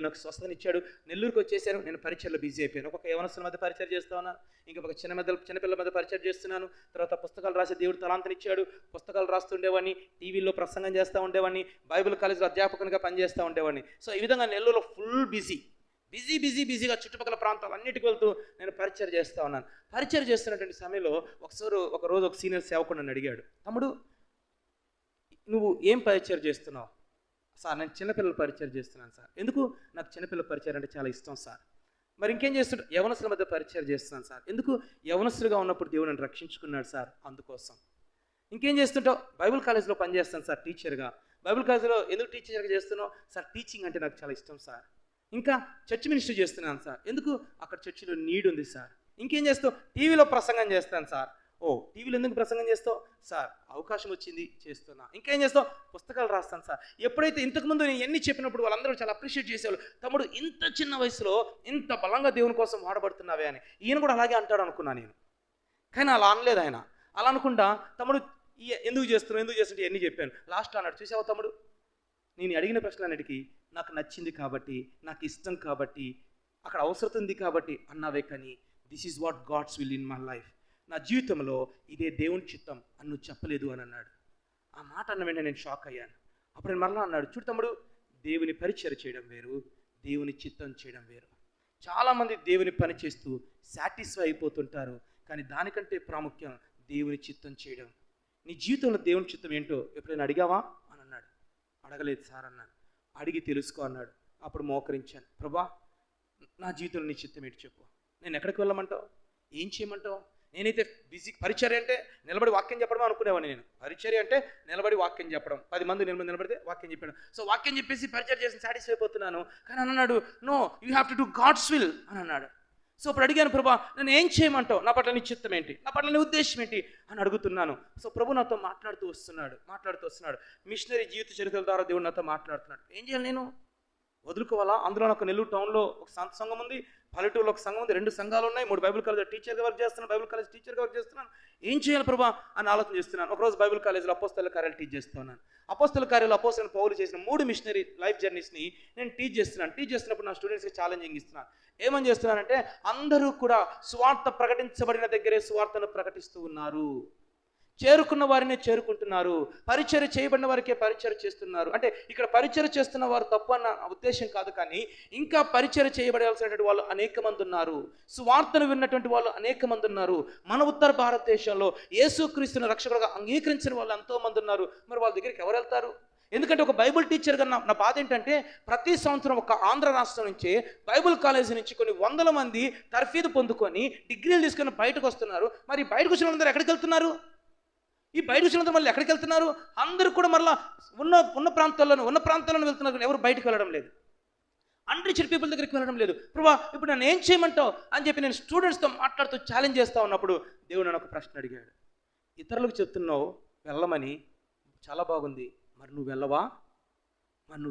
నాకు స్వస్థతనిచ్చాడు. నెల్లూరుకి వచ్చేసాను. నేను పరిచయలో బిజీ అయిపోయాను. ఒక్కొక్క యవనస్తుల మధ్య పరిచయం చేస్తా ఉన్నాను, ఇంకొక చిన్నపిల్లల మధ్య పరిచయం చేస్తున్నాను. తర్వాత పుస్తకాలు రాసే దేవుడు తలాంతనిచ్చాడు. పుస్తకాలు రాస్తుండేవాడిని, టీవీలో ప్రసంగం చేస్తూ ఉండేవాడిని, బైబిల్ కాలేజీలో అధ్యాపకునిగా పనిచేస్తూ ఉండేవాడిని. సో ఈ విధంగా నెల్లూరులో ఫుల్ బిజీగా చుట్టుపక్కల ప్రాంతాలన్నిటికి వెళ్తూ నేను పరిచయం చేస్తూ ఉన్నాను. పరిచయం చేస్తున్నటువంటి సమయంలో ఒకరోజు ఒక సీనియర్ సేవకుడు నన్ను అడిగాడు, తమ్ముడు నువ్వు ఏం పరిచయం చేస్తున్నావు? సార్ నేను చిన్నపిల్లల పరిచయం చేస్తున్నాను సార్. ఎందుకు? నాకు చిన్నపిల్లల పరిచయం అంటే చాలా ఇష్టం సార్. మరి ఇంకేం చేస్తుంటావు? యవనస్తుల మధ్య పరిచయం చేస్తున్నాను సార్. ఎందుకు? యవనస్తులుగా ఉన్నప్పుడు దేవుడు నన్ను రక్షించుకున్నాడు సార్, అందుకోసం. ఇంకేం చేస్తుంటావు? బైబిల్ కాలేజ్లో పనిచేస్తాను సార్ టీచర్గా. బైబిల్ కాలేజ్లో ఎందుకు టీచర్గా చేస్తున్నావు? సార్ టీచింగ్ అంటే నాకు చాలా ఇష్టం సార్. ఇంకా చర్చ్ మినిస్ట్రీ చేస్తున్నాను సార్. ఎందుకు? అక్కడ చర్చిలో నీడ్ ఉంది సార్. ఇంకేం చేస్తావు? టీవీలో ప్రసంగం చేస్తాను సార్. ఓ టీవీలో ఎందుకు ప్రసంగం చేస్తావు? సార్ అవకాశం వచ్చింది చేస్తున్నా. ఇంకేం చేస్తావు? పుస్తకాలు రాస్తాను సార్. ఎప్పుడైతే ఇంతకుముందు నేను ఎన్ని చెప్పినప్పుడు వాళ్ళందరూ చాలా అప్రిషియేట్ చేసేవాళ్ళు, తమ్ముడు ఇంత చిన్న వయసులో ఇంత బలంగా దేవుని కోసం వాడబడుతున్నావే అని. ఈయన కూడా అలాగే అంటాడు అనుకున్నా నేను, కానీ అలా అనలేదు ఆయన. అలా అనుకుంటా తమ్ముడు ఎందుకు చేస్తుంటే ఎన్ని చెప్పాను. లాస్ట్ అన్నాడు, చూసావా తమ్ముడు, నేను అడిగిన ప్రశ్నలన్నిటికీ నాకు నచ్చింది కాబట్టి, నాకు ఇష్టం కాబట్టి, అక్కడ అవసరం ఉంది కాబట్టి అన్నావే, కానీ this is what God's will in my life, నా జీవితంలో ఇదే దేవుని చిత్తం అని నువ్వు చెప్పలేదు అని అన్నాడు. ఆ మాట అన్న వెంటనే నేను షాక్ అయ్యాను. అప్పుడు నేను మరలా అన్నాడు, చూడు తమ్ముడు, దేవుని పరిచయం చేయడం వేరు, దేవుని చిత్తం చేయడం వేరు. చాలామంది దేవుని పని చేస్తూ సాటిస్ఫై అయిపోతుంటారు, కానీ దానికంటే ప్రాముఖ్యం దేవుని చిత్తం చేయడం. నీ జీవితంలో దేవుని చిత్తం ఏంటో ఎప్పుడైనా అడిగావా అని అన్నాడు. అడగలేదు సార్ అన్నాను. అడిగి తెలుసుకో అన్నాడు. అప్పుడు మోకరించాను, ప్రభా నా జీవితంలో నీ చిత్తం ఏంటి చెప్పు, నేను ఎక్కడికి వెళ్ళమంటావు, ఏం చేయమంటావు? నేనైతే బిజీ, పరిచర్య అంటే నిలబడి వాక్యం చెప్పడం అనుకునేవాడిని. నేను పరిచర్య అంటే నిలబడి వాక్యం చెప్పడం, 10 మంది నిలబడితే వాక్యం చెప్పడం. సో వాక్యం చెప్పేసి పరిచర్య చేసి సాటిస్ఫై అయిపోతున్నాను. కానీ అన్నాడు, no you have to do God's will అని అన్నాడు. సో అప్పుడు అడిగాను, ప్రభా నన్ను ఏం చేయమంటావు, నా పట్ల నీ చిత్తం ఏంటి, నా పట్ల నీ ఉద్దేశం ఏంటి అని అడుగుతున్నాను. సో ప్రభు నాతో మాట్లాడుతూ వస్తున్నాడు. మిషనరీ జీవిత చరిత్రల ద్వారా దేవుడు నాతో మాట్లాడుతున్నాడు. ఏం చేయాలి? నేను వదులుకోవాలా? అందులో నాకు నెల్లూరు టౌన్లో ఒక సంఘం ఉంది, పల్లెటూరులో ఒక సంఘం ఉంది, 2 సంఘాలు ఉన్నాయి, 3 బైబిల్ కాలేజ్ టీచర్గా వర్క్ చేస్తున్నాను, బైబిల్ కాలేజ్ టీచర్గా వర్క్ చేస్తున్నాను. ఏం చేయాలి ప్రభా అని ఆలోచన చేస్తున్నాను. ఒకరోజు బైబిల్ కాలేజ్లో అపోస్తల కార్యాలు టీచ్ చేస్తున్నాను. అపోస్తల కార్యాలు అపోస్తలుడైన పౌలు చేసిన 3 మిషనరీ లైఫ్ జర్నీస్ని నేను టీచ్ చేస్తున్నప్పుడు నా స్టూడెంట్స్కి ఛాలెంజింగ్ ఇస్తున్నాను. ఏమని చేస్తున్నానంటే, అందరూ కూడా సువార్త ప్రకటించబడిన దగ్గరే సువార్తను ప్రకటిస్తూ ఉన్నారు, చేరుకున్న వారినే చేరుకుంటున్నారు, పరిచర్య చేయబడిన వారికే పరిచర్య చేస్తున్నారు. అంటే ఇక్కడ పరిచర్య చేస్తున్న వారు తప్పు అన్న ఉద్దేశం కాదు, కానీ ఇంకా పరిచర్య చేయబడాల్సినటువంటి వాళ్ళు అనేక మంది ఉన్నారు, సువార్తను విన్నటువంటి వాళ్ళు అనేక మంది ఉన్నారు. మన ఉత్తర భారతదేశంలో యేసుక్రీస్తుని రక్షకుడుగా అంగీకరించిన వాళ్ళు ఎంతో మంది ఉన్నారు. మరి వాళ్ళ దగ్గరికి ఎవరు వెళ్తారు? ఎందుకంటే ఒక బైబిల్ టీచర్గా నా బాధ ఏంటంటే, ప్రతి సంవత్సరం ఒక ఆంధ్ర రాష్ట్రం నుంచి బైబిల్ కాలేజీ నుంచి కొన్ని 100 మంది తర్ఫీదు పొందుకొని డిగ్రీలు తీసుకొని బయటకు వస్తున్నారు. మరి బయటకు వచ్చిన వాళ్ళందరూ ఎక్కడికి వెళ్తున్నారు? ఈ బయటకు వచ్చినంత మళ్ళీ ఎక్కడికి వెళ్తున్నారు? అందరూ కూడా మళ్ళీ ఉన్న ప్రాంతాల్లోనే వెళ్తున్నారు, ఎవరు బయటకు వెళ్ళడం లేదు, అన్రిచ్డ్ పీపుల్ దగ్గరికి వెళ్ళడం లేదు. ప్రభా ఇప్పుడు నన్ను ఏం చేయమంటావు అని చెప్పి నేను స్టూడెంట్స్తో మాట్లాడుతూ ఛాలెంజ్ చేస్తూ ఉన్నప్పుడు దేవుడు నన్ను ఒక ప్రశ్న అడిగాడు. ఇతరులకు చెప్తున్నావు వెళ్ళమని, చాలా బాగుంది, మరి నువ్వు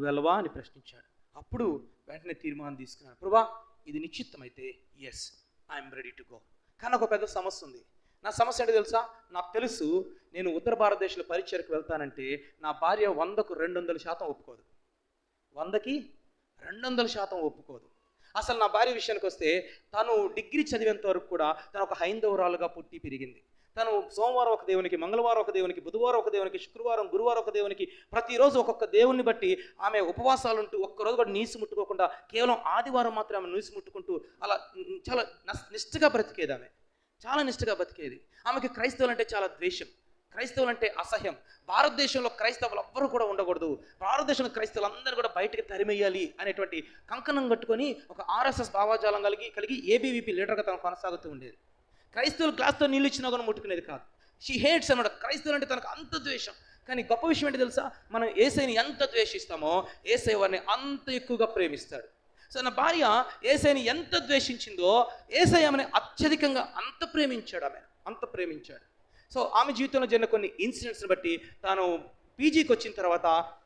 వెళ్ళవా అని ప్రశ్నించాడు. అప్పుడు వెంటనే తీర్మానం తీసుకున్నాను, ప్రభా ఇది నిశ్చిత్తమైతే yes I'm ready to go. కానీ ఒక పెద్ద సమస్య ఉంది. నా సమస్య ఏంటో తెలుసా? నాకు తెలుసు, నేను ఉత్తర భారతదేశంలో పరిచర్యకు వెళ్తానంటే నా భార్య 100కు 200% ఒప్పుకోదు, 100కి 200% ఒప్పుకోదు. అసలు నా భార్య విషయానికి వస్తే, తను డిగ్రీ చదివేంత వరకు కూడా తను ఒక హైందవురాలుగా పుట్టి పెరిగింది. తను సోమవారం ఒక దేవునికి, మంగళవారం ఒక దేవునికి, బుధవారం ఒక దేవునికి, శుక్రవారం గురువారం ఒక దేవునికి, ప్రతిరోజు ఒక్కొక్క దేవుని బట్టి ఆమె ఉపవాసాలు ఉంటూ ఒక్కరోజు కూడా నీసు ముట్టుకోకుండా, కేవలం ఆదివారం మాత్రం ఆమె నీసు ముట్టుకుంటూ అలా చాలా నిష్ఠగా బ్రతికేది. ఆమె చాలా నిష్ఠగా బతికేది. ఆమెకి క్రైస్తవులు అంటే చాలా ద్వేషం, క్రైస్తవులు అంటే అసహ్యం. భారతదేశంలో క్రైస్తవులు ఎవ్వరూ కూడా ఉండకూడదు, భారతదేశంలో క్రైస్తవులు అందరూ కూడా బయటకు తరిమేయాలి అనేటువంటి కంకణం కట్టుకొని ఒక RSS భావాజాలం కలిగి ABVP లీడర్గా తను కొనసాగుతూ ఉండేది. క్రైస్తవులు గ్లాస్తో నీళ్ళు ఇచ్చినా కూడా ముట్టుకునేది కాదు. షీ హేట్స్ అన్నమాట. క్రైస్తవులు అంటే తనకు అంత ద్వేషం. కానీ గొప్ప విషయం ఏంటి తెలుసా? మనం యేసయ్యని ఎంత ద్వేషిస్తామో యేసయ్య వారిని అంత ఎక్కువగా ప్రేమిస్తాడు. సో నా భార్య యేసయ్యని ఎంత ద్వేషించిందో యేసయ్య ఆమెను అత్యధికంగా అంత ప్రేమించాడు. సో ఆమె జీవితంలో జరిగిన కొన్ని ఇన్సిడెంట్స్ని బట్టి తాను పీజీకి వచ్చిన తర్వాత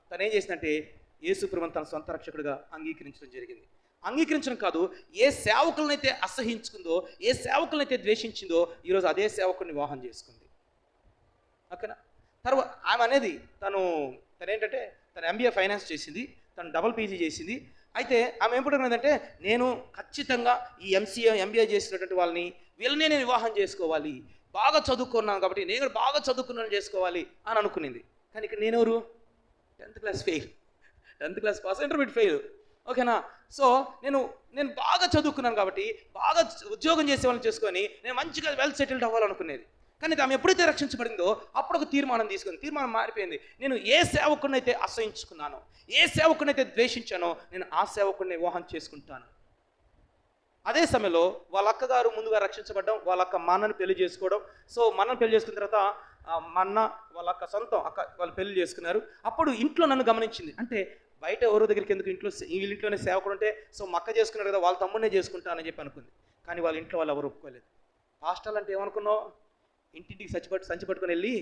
తను ఏం చేసిందంటే, యేసు ప్రభువును తన సొంత రక్షకుడిగా అంగీకరించడం జరిగింది. అంగీకరించడం కాదు, ఏ సేవకులనైతే అసహించుకుందో, ఏ సేవకులనైతే ద్వేషించిందో, ఈరోజు అదే సేవకుడిని వివాహం చేసుకుంది. ఓకేనా? తర్వాత ఆమె అనేది తను ఏంటంటే తను MBA ఫైనాన్స్ చేసింది, తను డబుల్ PG చేసింది. అయితే ఆమె ఏం పడుకున్నదంటే, నేను ఖచ్చితంగా ఈ ఎంబీఏ చేసినటువంటి వాళ్ళని వీళ్ళనే నేను వివాహం చేసుకోవాలి, బాగా చదువుకున్నాను కాబట్టి నేను కూడా బాగా చదువుకున్నాను చేసుకోవాలి అని అనుకునింది. కానీ ఇక్కడ నేనెవరు? 10th class fail, 10th class pass, intermediate fail. ఓకేనా? సో నేను బాగా చదువుకున్నాను కాబట్టి బాగా ఉద్యోగం చేసే వాళ్ళని చేసుకొని నేను మంచిగా వెల్ సెటిల్డ్ అవ్వాలనుకునేది. కానీ ఆమె ఎప్పుడైతే రక్షించబడిందో అప్పుడు ఒక తీర్మానం తీసుకుంది. తీర్మానం మారిపోయింది. నేను ఏ సేవకుడినైతే అసహించుకున్నానో, ఏ సేవకుడినైతే ద్వేషించానో, నేను ఆ సేవకుడిని వివాహం చేసుకుంటాను. అదే సమయంలో వాళ్ళ అక్కగారు ముందుగా రక్షించబడ్డం, వాళ్ళ అక్క మా అన్నని పెళ్లి చేసుకోవడం. సో మా అన్నని పెళ్లి చేసుకున్న తర్వాత మా అన్న వాళ్ళ అక్క సొంతం అక్క వాళ్ళు పెళ్లి చేసుకున్నారు. అప్పుడు ఇంట్లో నన్ను గమనించింది. అంటే బయట ఎవరో దగ్గరికి ఎందుకు, వీళ్ళింట్లోనే సేవకుడు ఉంటే, సో మా అక్క చేసుకున్నారు కదా వాళ్ళ తమ్ముడినే చేసుకుంటానని చెప్పి అనుకుంది. కానీ వాళ్ళ ఇంట్లో వాళ్ళు ఎవరు ఒప్పుకోలేదు. హాస్టల్ అంటే ఏమనుకున్నావు? ఇంటింటికి సంచి పట్టుకొని వెళ్ళి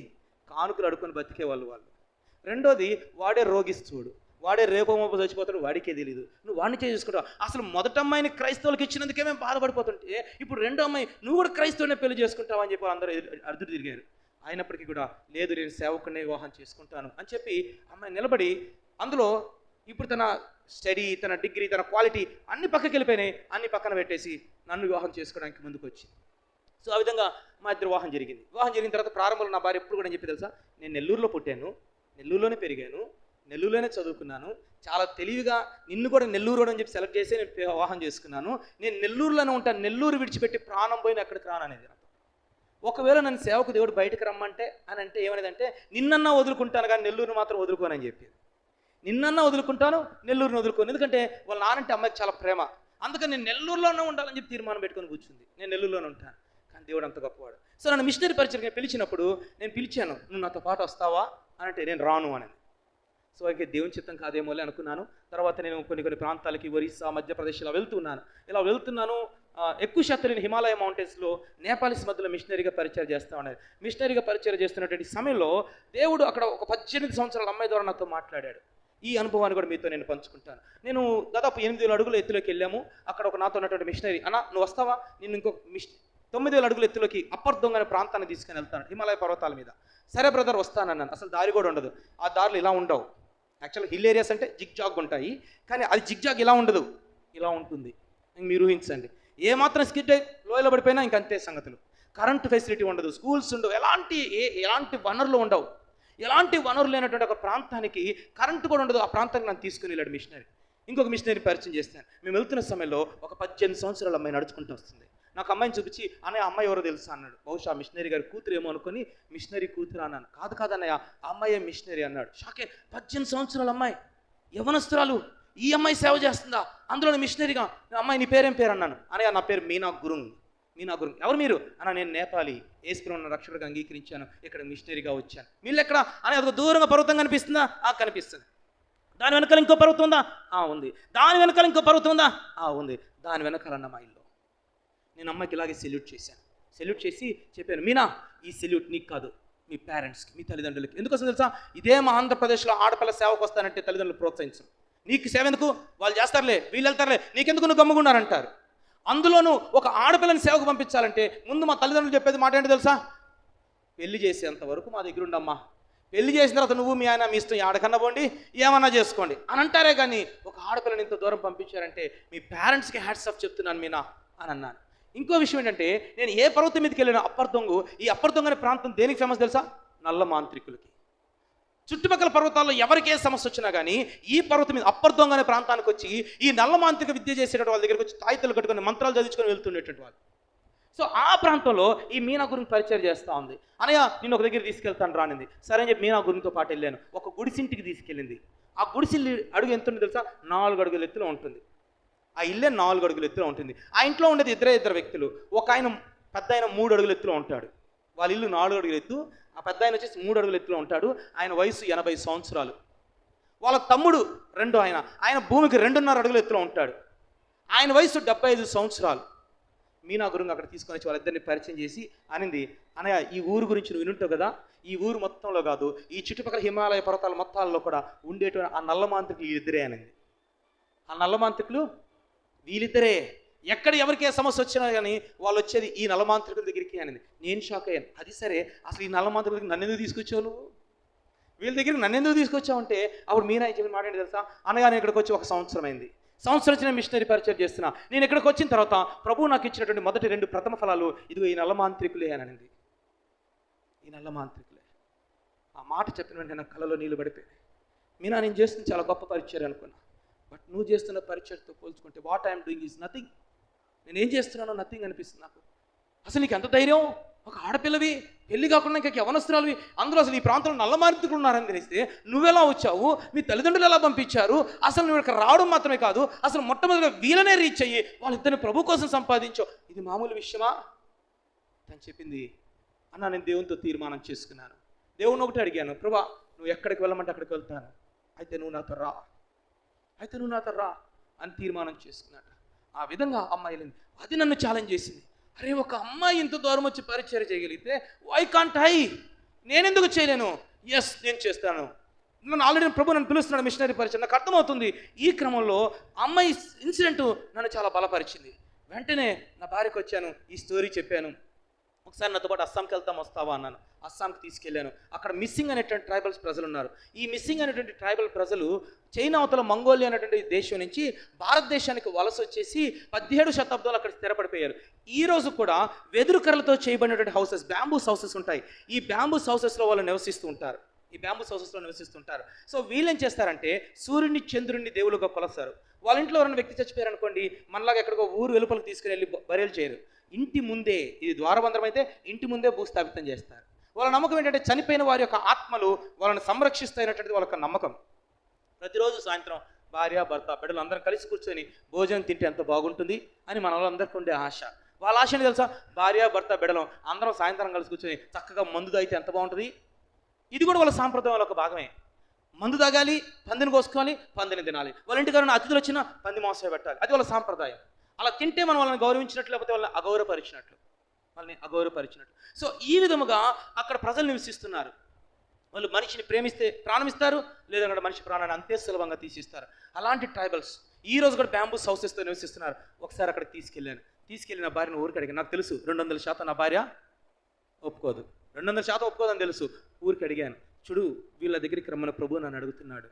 కానుకలు అడుక్కొని బతికేవాళ్ళు వాళ్ళు. రెండోది, వాడే రోగిస్తుడు, వాడే రేపమోప చచ్చిపోతాడు, వాడికే తెలియదు. నువ్వు వాడిని చేసుకుంటావు. అసలు మొదట అమ్మాయిని క్రైస్తవులకు ఇచ్చినందుకే మేము బాధపడిపోతుంటే ఇప్పుడు రెండో అమ్మాయి నువ్వు కూడా క్రైస్తవునే పెళ్లి చేసుకుంటావు అని చెప్పి అందరూ అర్ధుడు తిరిగారు. అయినప్పటికీ కూడా లేదు, నేను సేవకుడినే వివాహం చేసుకుంటాను అని చెప్పి అమ్మాయి నిలబడి, అందులో ఇప్పుడు తన స్టడీ, తన డిగ్రీ, తన క్వాలిటీ అన్ని పక్కకి వెళ్ళిపోయినాయి. అన్ని పక్కన పెట్టేసి నన్ను వివాహం చేసుకోవడానికి ముందుకు వచ్చింది. సో ఆ విధంగా మా ఇద్దరు వివాహం జరిగింది. వివాహం జరిగిన తర్వాత ప్రారంభంలో నా భార్య ఎప్పుడు కూడా చెప్పి తెలుసా, నేను నెల్లూరులో పుట్టాను, నెల్లూరులోనే పెరిగాను, నెల్లూరులోనే చదువుకున్నాను, చాలా తెలివిగా నిన్ను కూడా నెల్లూరు అని చెప్పి సెలెక్ట్ చేసి నేను వివాహం చేసుకున్నాను, నేను నెల్లూరులోనే ఉంటాను, నెల్లూరు విడిచిపెట్టి ప్రాణం పోయిన అక్కడికి రాననేది. ఒకవేళ నన్ను సేవకు దేవుడు బయటకు రమ్మంటే అని అంటే ఏమనేదంటే, నిన్నన్నా వదులుకుంటాను కానీ నెల్లూరుని మాత్రం వదులుకోనని చెప్పేది. నిన్నన్నా వదులుకుంటాను, నెల్లూరుని వదులుకోను. ఎందుకంటే వాళ్ళ నానంటే అమ్మాయికి చాలా ప్రేమ. అందుకని నేను నెల్లూరులోనే ఉండాలని చెప్పి తీర్మానం పెట్టుకొని కూర్చుంది. నేను నెల్లూరులోనే ఉంటాను. కానీ దేవుడు అంత గొప్పవాడు. సో నన్ను మిషనరీ పరిచయం పిలిచినప్పుడు నేను పిలిచాను, నువ్వు నాతో పాటు వస్తావా అని అంటే నేను రాను అనేది. సో అయితే దేవుని చిత్తం కాదేమోలే అనుకున్నాను. తర్వాత నేను కొన్ని ప్రాంతాలకి ఒరిస్సా, మధ్యప్రదేశ్ ఇలా వెళ్తున్నాను. ఎక్కువ శాతం నేను హిమాలయ మౌంటైన్స్లో నేపాలీస్ మధ్యలో మిషనరీగా పరిచయం చేస్తూ ఉన్నాను. మిషనరీగా పరిచయం చేస్తున్నటువంటి సమయంలో దేవుడు అక్కడ ఒక 18 సంవత్సరాల అమ్మాయి ద్వారా నాతో మాట్లాడాడు. ఈ అనుభవాన్ని కూడా మీతో నేను పంచుకుంటాను. నేను దాదాపు 8,000 అడుగుల ఎత్తులోకి వెళ్ళాము. అక్కడ ఒక నాతో ఉన్నటువంటి మిషనరీ, అన్న నువ్వు వస్తావా, నేను ఇంకో 9,000 అడుగుల ఎత్తులోకి అప్పర్ దొంగ అనే ప్రాంతాన్ని తీసుకుని వెళ్తాను, హిమాలయ పర్వతాల మీద. సరే బ్రదర్ వస్తానన్నాను. అసలు దారి కూడా ఉండదు, ఆ దారులు ఇలా ఉండవు. యాక్చువల్గా హిల్ ఏరియాస్ అంటే జిగ్జాగ్ ఉంటాయి, కానీ అది జిగ్జాగ్ ఇలా ఉండదు, ఇలా ఉంటుంది. మీరు ఊహించండి, ఏమాత్రం స్కిడ్ అయి లోయలో పడిపోయినా ఇంకంతే సంగతులు. కరెంట్ ఫెసిలిటీ ఉండదు, స్కూల్స్ ఉండవు, ఎలాంటి వనరులు ఉండవు. ఎలాంటి వనరులు లేనటువంటి ఒక ప్రాంతానికి కరెంటు కూడా ఉండదు. ఆ ప్రాంతానికి నన్ను తీసుకుని వెళ్ళాడు మిషనరీ. ఇంకొక మిషనరీ పరిచయం చేస్తాను. మేము వెళ్తున్న సమయంలో ఒక 18 సంవత్సరాల అమ్మాయి నడుచుకుంటూ వస్తుంది. నాకు అమ్మాయిని చూపించి, అన్నయ్య అమ్మాయి ఎవరో తెలుసా అన్నాడు. బహుశా మిషనరీ గారి కూతురు ఏమో అనుకుని మిషనరీ కూతురు అన్నాను. కాదన్నయ్య ఆ అమ్మాయి మిషనరీ అన్నాడు. షాకే, 18 సంవత్సరాల అమ్మాయి, యవనస్తురాలు, ఈ అమ్మాయి సేవ చేస్తుందా, అందులో మిషనరీగా. అమ్మాయి నీ పేరేం పేరు అన్నాను. అన్నయ్య నా పేరు మీనా గురుంగ్. ఎవరు మీరు అన్న? నేను నేపాలి, యేసుప్రభువును రక్షకుడిగా అంగీకరించాను, ఇక్కడ మిషనరీగా వచ్చాను. వీళ్ళు ఎక్కడ అని అదొక దూరంగా పర్వతం కనిపిస్తుందా? కనిపిస్తుంది. దాని వెనకాల ఇంకో పర్వతం ఉందా? ఉంది. దాని వెనకాల ఇంకో పర్వతం ఉందా? ఉంది. దాని వెనకాలన్న మా ఇల్లు. నేను అమ్మాయికి ఇలాగే సెల్యూట్ చేసి చెప్పాను, మీనా ఈ సెల్యూట్ నీకు కాదు, మీ పేరెంట్స్కి, మీ తల్లిదండ్రులకి. ఎందుకోసం తెలుసా? ఇదే మా ఆంధ్రప్రదేశ్లో ఆడపిల్ల సేవకు వస్తానంటే తల్లిదండ్రులు ప్రోత్సహించరు. నీకు సేవ ఎందుకు, వాళ్ళు చేస్తారులే, వీళ్ళు వెళ్తారులే, నీకెందుకు, నువ్వు గమ్ముకున్నారంటారు. అందులోనూ ఒక ఆడపిల్లని సేవకు పంపించాలంటే ముందు మా తల్లిదండ్రులు చెప్పేది మాట ఏంటో తెలుసా? పెళ్లి చేసేంత వరకు మా దగ్గర ఉండమ్మా, పెళ్లి చేసిన తర్వాత నువ్వు మీ ఆయన మీ ఇష్టం, ఆడకన్నా పోండి, ఏమన్నా చేసుకోండి అని అంటారే. కానీ ఒక ఆడపిల్లని ఇంత దూరం పంపించారంటే మీ పేరెంట్స్కి హ్యాట్స్ ఆఫ్ చెప్తున్నాను మీనా అని అన్నాను. ఇంకో విషయం ఏంటంటే, నేను ఏ పర్వతం మీదకి వెళ్ళినా అప్పర్ దొంగ, ఈ అప్పర్ దొంగ అనే ప్రాంతం దేనికి ఫేమస్ తెలుసా? నల్ల మాంత్రికులకి. చుట్టుపక్కల పర్వతాల్లో ఎవరికి ఏ సమస్య వచ్చినా కానీ ఈ పర్వతం మీద అప్పర్ దొంగ అనే ప్రాంతానికి వచ్చి ఈ నల్ల మాంత్రిక విద్య చేసేటటువంటి వాళ్ళ దగ్గరికి వచ్చి తాయితలు కట్టుకొని మంత్రాలు చదివించుకొని వెళ్తుండేటువంటి వాళ్ళు. సో ఆ ప్రాంతంలో ఈ మీనా గురించి పరిచయం చేస్తూ ఉంది. అనయ్య నేను ఒక దగ్గర తీసుకెళ్తాను రానింది. సరే అని చెప్పి మీనా గురితో పాటు వెళ్ళాను. ఒక గుడిసింటికి తీసుకెళ్ళింది. ఆ గుడిసిల్లి అడుగు ఎంత ఉంటుంది తెలుసా? 4 అడుగుల ఎత్తులో ఉంటుంది. ఆ ఇల్లే 4 అడుగుల ఎత్తులో ఉంటుంది. ఆ ఇంట్లో ఉండేది ఇద్దరు వ్యక్తులు. ఒక ఆయన పెద్ద ఆయన 3 అడుగుల ఎత్తులో ఉంటాడు. వాళ్ళ ఇల్లు 4 అడుగుల ఎత్తు, ఆ పెద్ద ఆయన వచ్చేసి 3 అడుగుల ఎత్తులో ఉంటాడు. ఆయన వయసు 80 సంవత్సరాలు. వాళ్ళ తమ్ముడు ఆయన భూమికి 2.5 అడుగుల ఎత్తులో ఉంటాడు. ఆయన వయసు 75 సంవత్సరాలు. మీనా గురుంగా అక్కడ తీసుకొని వచ్చి వాళ్ళిద్దరిని పరిచయం చేసి అనింది, అనయ్య ఈ ఊరు గురించి నువ్వు వినుంటావు కదా, ఈ ఊరు మొత్తంలో కాదు, ఈ చుట్టుపక్కల హిమాలయ పర్వతాల మొత్తాల్లో కూడా ఉండేటువంటి ఆ నల్ల మాంత్రికులు వీళ్ళిద్దరే అనింది. ఆ నల్ల మాంత్రికులు వీళ్ళిద్దరే. ఎక్కడ ఎవరికి ఏ సమస్య వచ్చినా కానీ వాళ్ళు వచ్చేది ఈ నల్లమాంత్రికుల దగ్గరికి అనింది. నేను షాక్ అయ్యాను. అది సరే, అసలు ఈ నల్లమాంత్రికుల దగ్గర నన్ను ఎందుకు తీసుకొచ్చావు నువ్వు? వీళ్ళ దగ్గరికి నన్ను ఎందుకు తీసుకొచ్చావు అంటే అప్పుడు మీనా చెప్పిన మాట ఏంటి తెలుసా? అనగానే ఇక్కడికి వచ్చి 1 సంవత్సరం అయింది. సంవత్సరం నుంచి నేను మిషనరీ పరిచయం చేస్తున్నా. నేను ఇక్కడికి వచ్చిన తర్వాత ప్రభువు నాకు ఇచ్చినటువంటి మొదటి 2 ప్రథమ ఫలాలు ఇదిగో ఈ నల్ల మాంత్రికులే అని అనింది. ఈ నల్ల మాంత్రికులే. ఆ మాట చెప్పిన వెంటనే నా కళ్ళలో నీళ్ళు పడిపోయాయి. మీనా, నేను చేస్తుంది చాలా గొప్ప పరిచయం అనుకున్నా, బట్ నువ్వు చేస్తున్న పరిచయంతో పోల్చుకుంటే what I'm doing is nothing. నేనేం చేస్తున్నానో నథింగ్ అనిపిస్తుంది నాకు. అసలు నీకు ఎంత ధైర్యం? ఒక ఆడపిల్లవి, పెళ్లి కాకుండా ఇంకా యవనస్తురాలివి, అందులో అసలు ఈ ప్రాంతంలో నల్ల మాంత్రికులు ఉన్నారని తెలిస్తే నువ్వెలా వచ్చావు? మీ తల్లిదండ్రులు ఎలా పంపించారు? అసలు నువ్వు ఇక్కడ రావడం మాత్రమే కాదు, అసలు మొట్టమొదటిగా వీళ్ళనే రీచ్ అయ్యి వాళ్ళిద్దరిని ప్రభు కోసం సంపాదించావు. ఇది మామూలు విషయమా? తను చెప్పింది, అన్న నేను దేవునితో తీర్మానం చేసుకున్నాను. దేవుని ఒకటి అడిగాను, ప్రభా నువ్వు ఎక్కడికి వెళ్ళమంటే అక్కడికి వెళ్తాను, అయితే నువ్వు నాతో రా అని తీర్మానం చేసుకున్నాడు. ఆ విధంగా అమ్మాయి వెళ్ళింది. అది నన్ను ఛాలెంజ్ చేసింది. అరే, ఒక అమ్మాయి ఇంత దూరం వచ్చి పరిచయం చేయగలిగితే వై కాంట్ ఐ? నేనెందుకు చేయలేను? ఎస్, నేను చేస్తాను. నన్ను ఆల్రెడీ ప్రభు నన్ను పిలుస్తున్నాడు మిషనరీ పరిచయం. నాకు అర్థమవుతుంది. ఈ క్రమంలో అమ్మాయి ఇన్సిడెంట్ నన్ను చాలా బలపరిచింది. వెంటనే నా భార్యకు వచ్చాను, ఈ స్టోరీ చెప్పాను. ఒకసారి నాతో పాటు అస్సాంకి వెళ్తాం, వస్తావా అన్నాను. అస్సాంకి తీసుకెళ్ళాను. అక్కడ మిస్సింగ్ అనేటువంటి ట్రైబల్స్ ప్రజలు ఉన్నారు. ఈ మిస్సింగ్ అనేటువంటి ట్రైబల్ ప్రజలు చైనా అవతల మంగోలియా అనేటువంటి దేశం నుంచి భారతదేశానికి వలస వచ్చేసి 17వ శతాబ్దంలో అక్కడ స్థిరపడిపోయారు. ఈ రోజు కూడా వెదురు కర్రలతో చేయబడినటువంటి హౌసెస్, బ్యాంబూస్ హౌసెస్ ఉంటాయి. ఈ బ్యాంబూస్ హౌసెస్లో వాళ్ళు నివసిస్తూ ఉంటారు. సో వీళ్ళు ఏం చేస్తారంటే సూర్యుడిని చంద్రుడిని దేవులుగా కొలుస్తారు. వాళ్ళ ఇంట్లో ఎవరైనా వ్యక్తి చచ్చిపోయారు అనుకోండి, మనలాగా ఎక్కడికో ఊరు వెలుపలకు తీసుకుని వెళ్ళి బరియలు చేయరు. ఇంటి ముందే, ఇది ద్వారబంధం అయితే ఇంటి ముందే భూస్థాపితం చేస్తారు. వాళ్ళ నమ్మకం ఏంటంటే చనిపోయిన వారి యొక్క ఆత్మలు వాళ్ళని సంరక్షిస్తాయనేటువంటిది వాళ్ళ నమ్మకం. ప్రతిరోజు సాయంత్రం భార్య భర్త బిడ్డలు అందరం కలిసి కూర్చొని భోజనం తింటే ఎంత బాగుంటుంది అని మన వాళ్ళందరికీ ఉండే ఆశ. వాళ్ళ ఆశ ఏంటి తెలుసా? భార్య భర్త బిడ్డలు అందరం సాయంత్రం కలిసి కూర్చొని చక్కగా మందు తాగితే ఎంత బాగుంటుంది. ఇది కూడా వాళ్ళ సాంప్రదాయంలో ఒక భాగమే. మందు తాగాలి, పందిని కోసుకోవాలి, పందిని తినాలి. వాళ్ళ ఇంటికి ఎవరైనా అతిథులు వచ్చినా పంది మాంసం పెట్టాలి. అది వాళ్ళ సాంప్రదాయం. అలా తింటే మనం వాళ్ళని గౌరవించినట్లు, లేకపోతే వాళ్ళని అగౌరవపరిచినట్లు. సో ఈ విధముగా అక్కడ ప్రజలు నివసిస్తున్నారు. వాళ్ళు మనిషిని ప్రేమిస్తే ప్రాణమిస్తారు, లేదా అక్కడ మనిషి ప్రాణాన్ని అంతే సులభంగా తీసిస్తారు. అలాంటి ట్రైబల్స్ ఈ రోజు కూడా బ్యాంబూస్ హౌసెస్తో నివసిస్తున్నారు. ఒకసారి అక్కడికి తీసుకెళ్ళి నా భార్యను ఊరికి అడిగాను. నాకు తెలుసు 200% నా భార్య ఒప్పుకోదు, 200% ఒప్పుకోదని తెలుసు. ఊరికి అడిగాను, చూడు వీళ్ళ దగ్గరికి రమ్మని ప్రభు నన్ను అడుగుతున్నాడు,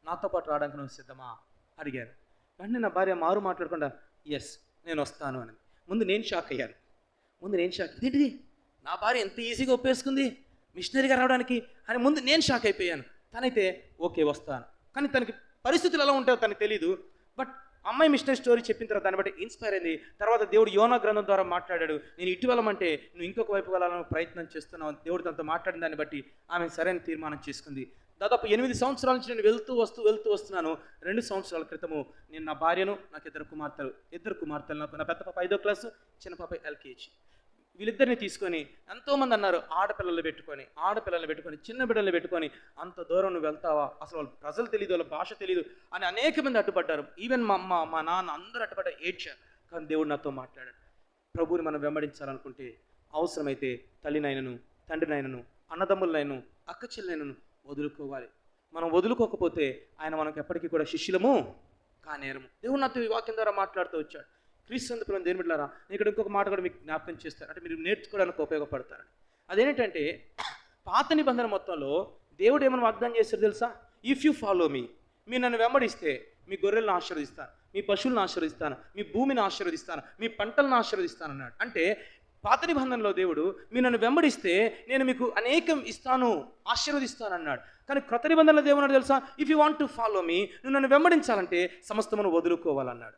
నాతో పాటు రావడానికి నువ్వు సిద్ధమా అడిగాను. వెంటనే నా భార్య మారు మాట్లాడకుండా ఎస్ నేను వస్తాను అని. ముందు నేను షాక్ అయ్యాను. ఇదేంటిది, నా భార్య ఎంత ఈజీగా ఒప్పేసుకుంది మిషనరీగా రావడానికి అని ముందు నేను షాక్ అయిపోయాను. తనైతే ఓకే వస్తాను, కానీ తనకి పరిస్థితులు ఎలా ఉంటాయో తనకు తెలీదు. బట్ అమ్మాయి మిషనరీ స్టోరీ చెప్పిన తర్వాత దాన్ని బట్టి ఇన్స్పైర్ అయింది. తర్వాత దేవుడు యోనా గ్రంథం ద్వారా మాట్లాడాడు. నేను ఇటు వెళ్ళమంటే నువ్వు ఇంకొక వైపు వెళ్ళాలని ప్రయత్నం చేస్తున్నావు. దేవుడు తనతో మాట్లాడిన దాన్ని బట్టి ఆమె సరైన తీర్మానం చేసుకుంది. దాదాపు 8 సంవత్సరాల నుంచి నేను వెళ్తూ వస్తున్నాను. 2 సంవత్సరాల క్రితము నేను నా భార్యను, నాకు ఇద్దరు కుమార్తెలు, నాకు నా పెద్ద పాప 5వ క్లాసు, చిన్న పాప LKG, వీళ్ళిద్దరిని తీసుకొని ఎంతోమంది అన్నారు ఆడపిల్లలు పెట్టుకొని చిన్న బిడ్డలు పెట్టుకొని అంత దూరం నువ్వు వెళ్తావా, అసలు వాళ్ళ ప్రజలు తెలియదు, వాళ్ళ భాష తెలియదు అని అనేక మంది అడ్డుపడ్డారు. ఈవెన్ మా అమ్మ మా నాన్న అందరూ అడ్డుపడ్డారు, ఏడ్చారు. కానీ దేవుడు నాతో మాట్లాడాడు. ప్రభువుని మనం వెంబడించాలనుకుంటే అవసరమైతే తల్లినైనను, తండ్రినైనను, అన్నదమ్ములనైనను, అక్క చెల్లెనను వదులుకోవాలి. మనం వదులుకోకపోతే ఆయన మనకు ఎప్పటికీ కూడా శిష్యులము కానేరము. దేవుడు నాతో ఈ వాక్యం ద్వారా మాట్లాడుతూ వచ్చాడు. క్రీస్తు పిల్లలు దేని బిడ్డలారా, నేను ఇక్కడ ఇంకొక మాట కూడా మీకు జ్ఞాపకం చేస్తాను, అంటే మీరు నేర్చుకోవడానికి ఉపయోగపడతారని. అదేంటంటే పాత నిబంధన మొత్తంలో దేవుడు ఏమైనా వాగ్దానం చేస్తాడు తెలుసా? ఇఫ్ యూ ఫాలో మీ, మీరు నన్ను వెంబడిస్తే మీ గొర్రెలను ఆశీర్వదిస్తాను, మీ పశువులను ఆశీర్వదిస్తాను, మీ భూమిని ఆశీర్వదిస్తాను, మీ పంటలను ఆశీర్వదిస్తాను అన్నాడు. అంటే పాత నిబంధనలో దేవుడు మీరు నన్ను వెంబడిస్తే నేను మీకు అనేకం ఇస్తాను, ఆశీర్వదిస్తాను అన్నాడు. కానీ క్రొత్త నిబంధనలో దేవుడు తెలుసా? If you want to follow me, నువ్వు నన్ను వెంబడించాలంటే సమస్తమును వదులుకోవాలన్నాడు.